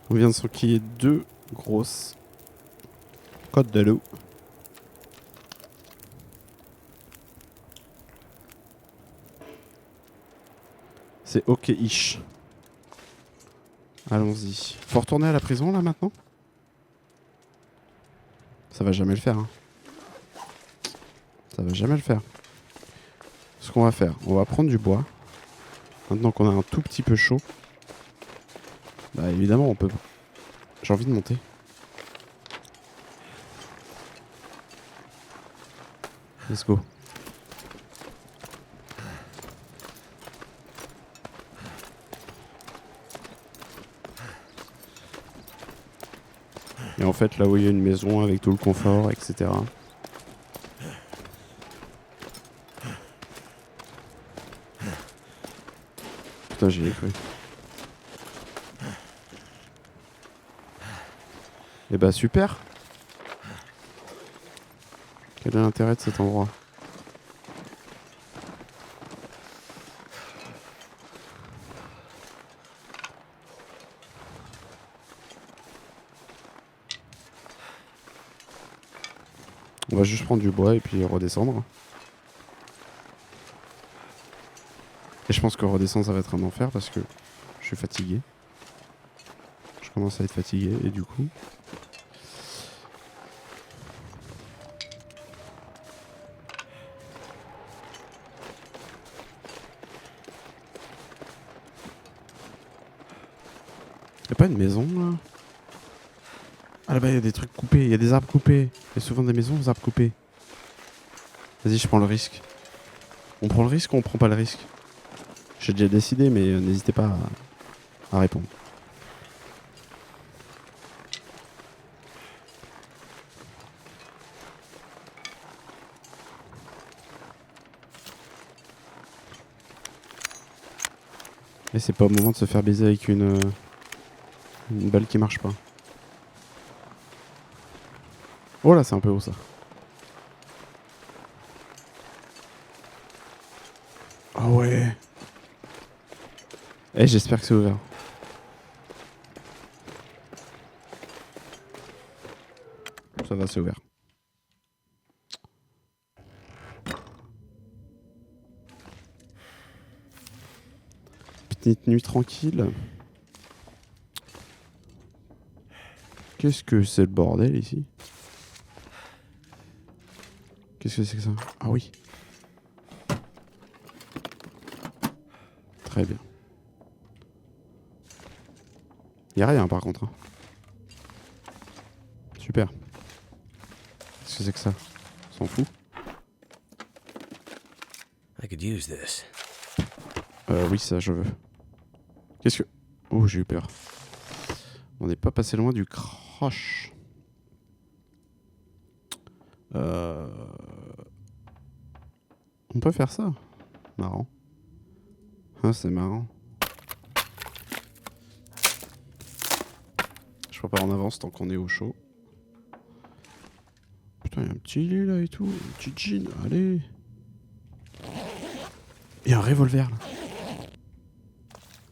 On vient de s'enquiller 2 grosses côtes de loup. C'est ok-ish. Allons-y. Faut retourner à la prison là maintenant? Ça va jamais le faire. Hein. Ça va jamais le faire. Ce qu'on va faire, on va prendre du bois. Maintenant qu'on a un tout petit peu chaud. Bah évidemment on peut. J'ai envie de monter. Let's go. Et en fait là où il y a une maison avec tout le confort, etc. Putain j'y ai cru. Et bah super. Quel est l'intérêt de cet endroit? On va juste prendre du bois et puis redescendre. Et je pense que redescendre ça va être un enfer parce que je suis fatigué. Je commence à être fatigué et du coup... Y'a pas une maison là? Ah là-bas y'a des trucs coupés, y'a des arbres coupés. Y'a souvent des maisons aux arbres coupés. Vas-y je prends le risque. On prend le risque ou on prend pas le risque? J'ai déjà décidé mais n'hésitez pas à répondre. Et c'est pas au moment de se faire baiser avec une balle qui marche pas. Oh là, c'est un peu haut ça. Ah ouais. Eh, j'espère que c'est ouvert. Ça va, c'est ouvert. Petite nuit tranquille. Qu'est-ce que c'est le bordel ici? Qu'est-ce que c'est que ça? Ah oui. Très bien. Y'a rien par contre. Hein. Super. Qu'est-ce que c'est que ça? On s'en fout. I could use this. Oui, ça je veux. Qu'est-ce que... Oh, j'ai eu peur. On n'est pas passé loin du crash. On peut faire ça. Marrant. Ah, c'est marrant. Je prépare en avance tant qu'on est au chaud. Putain, il y a un petit lit là et tout. Un petit jean, allez. Et un revolver là.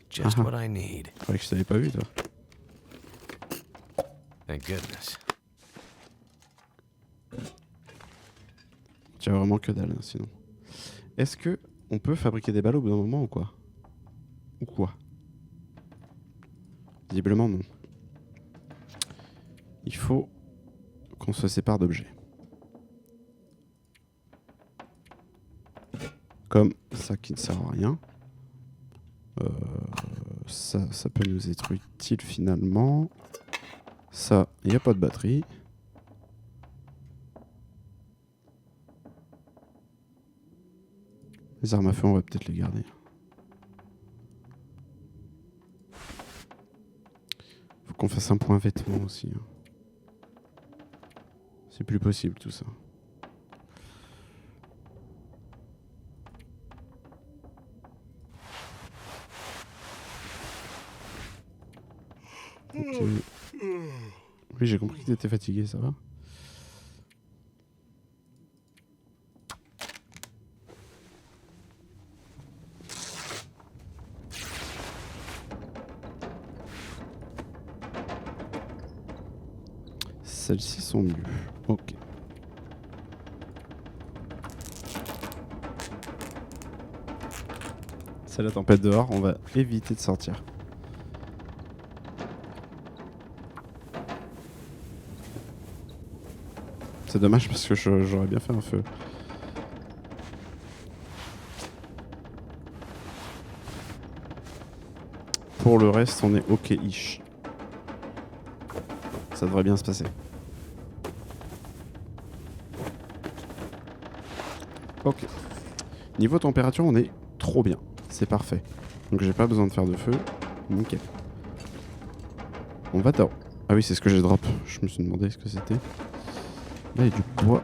Just what I need. Ouais, que je t'avais pas vu toi. Thank goodness. Tu as vraiment que dalle, hein, sinon. Est-ce que on peut fabriquer des balles au bout d'un moment ou quoi? Ou quoi? Visiblement non. Il faut qu'on se sépare d'objets. Comme ça qui ne sert à rien. Ça peut nous être utile finalement. Ça, il n'y a pas de batterie. Les armes à feu, on va peut-être les garder. Faut qu'on fasse un point vêtements aussi. Hein. C'est plus possible tout ça. Ok. Oui, j'ai compris que t'étais fatigué, ça va? Celles-ci sont mieux. Ok. C'est la tempête dehors, on va éviter de sortir. C'est dommage parce que j'aurais bien fait un feu. Pour le reste, on est ok-ish. Ça devrait bien se passer. Ok. Niveau température, on est trop bien. C'est parfait. Donc j'ai pas besoin de faire de feu. Nickel. On va dans... Ah oui, c'est ce que j'ai drop. Je me suis demandé ce que c'était. Là, il y a du bois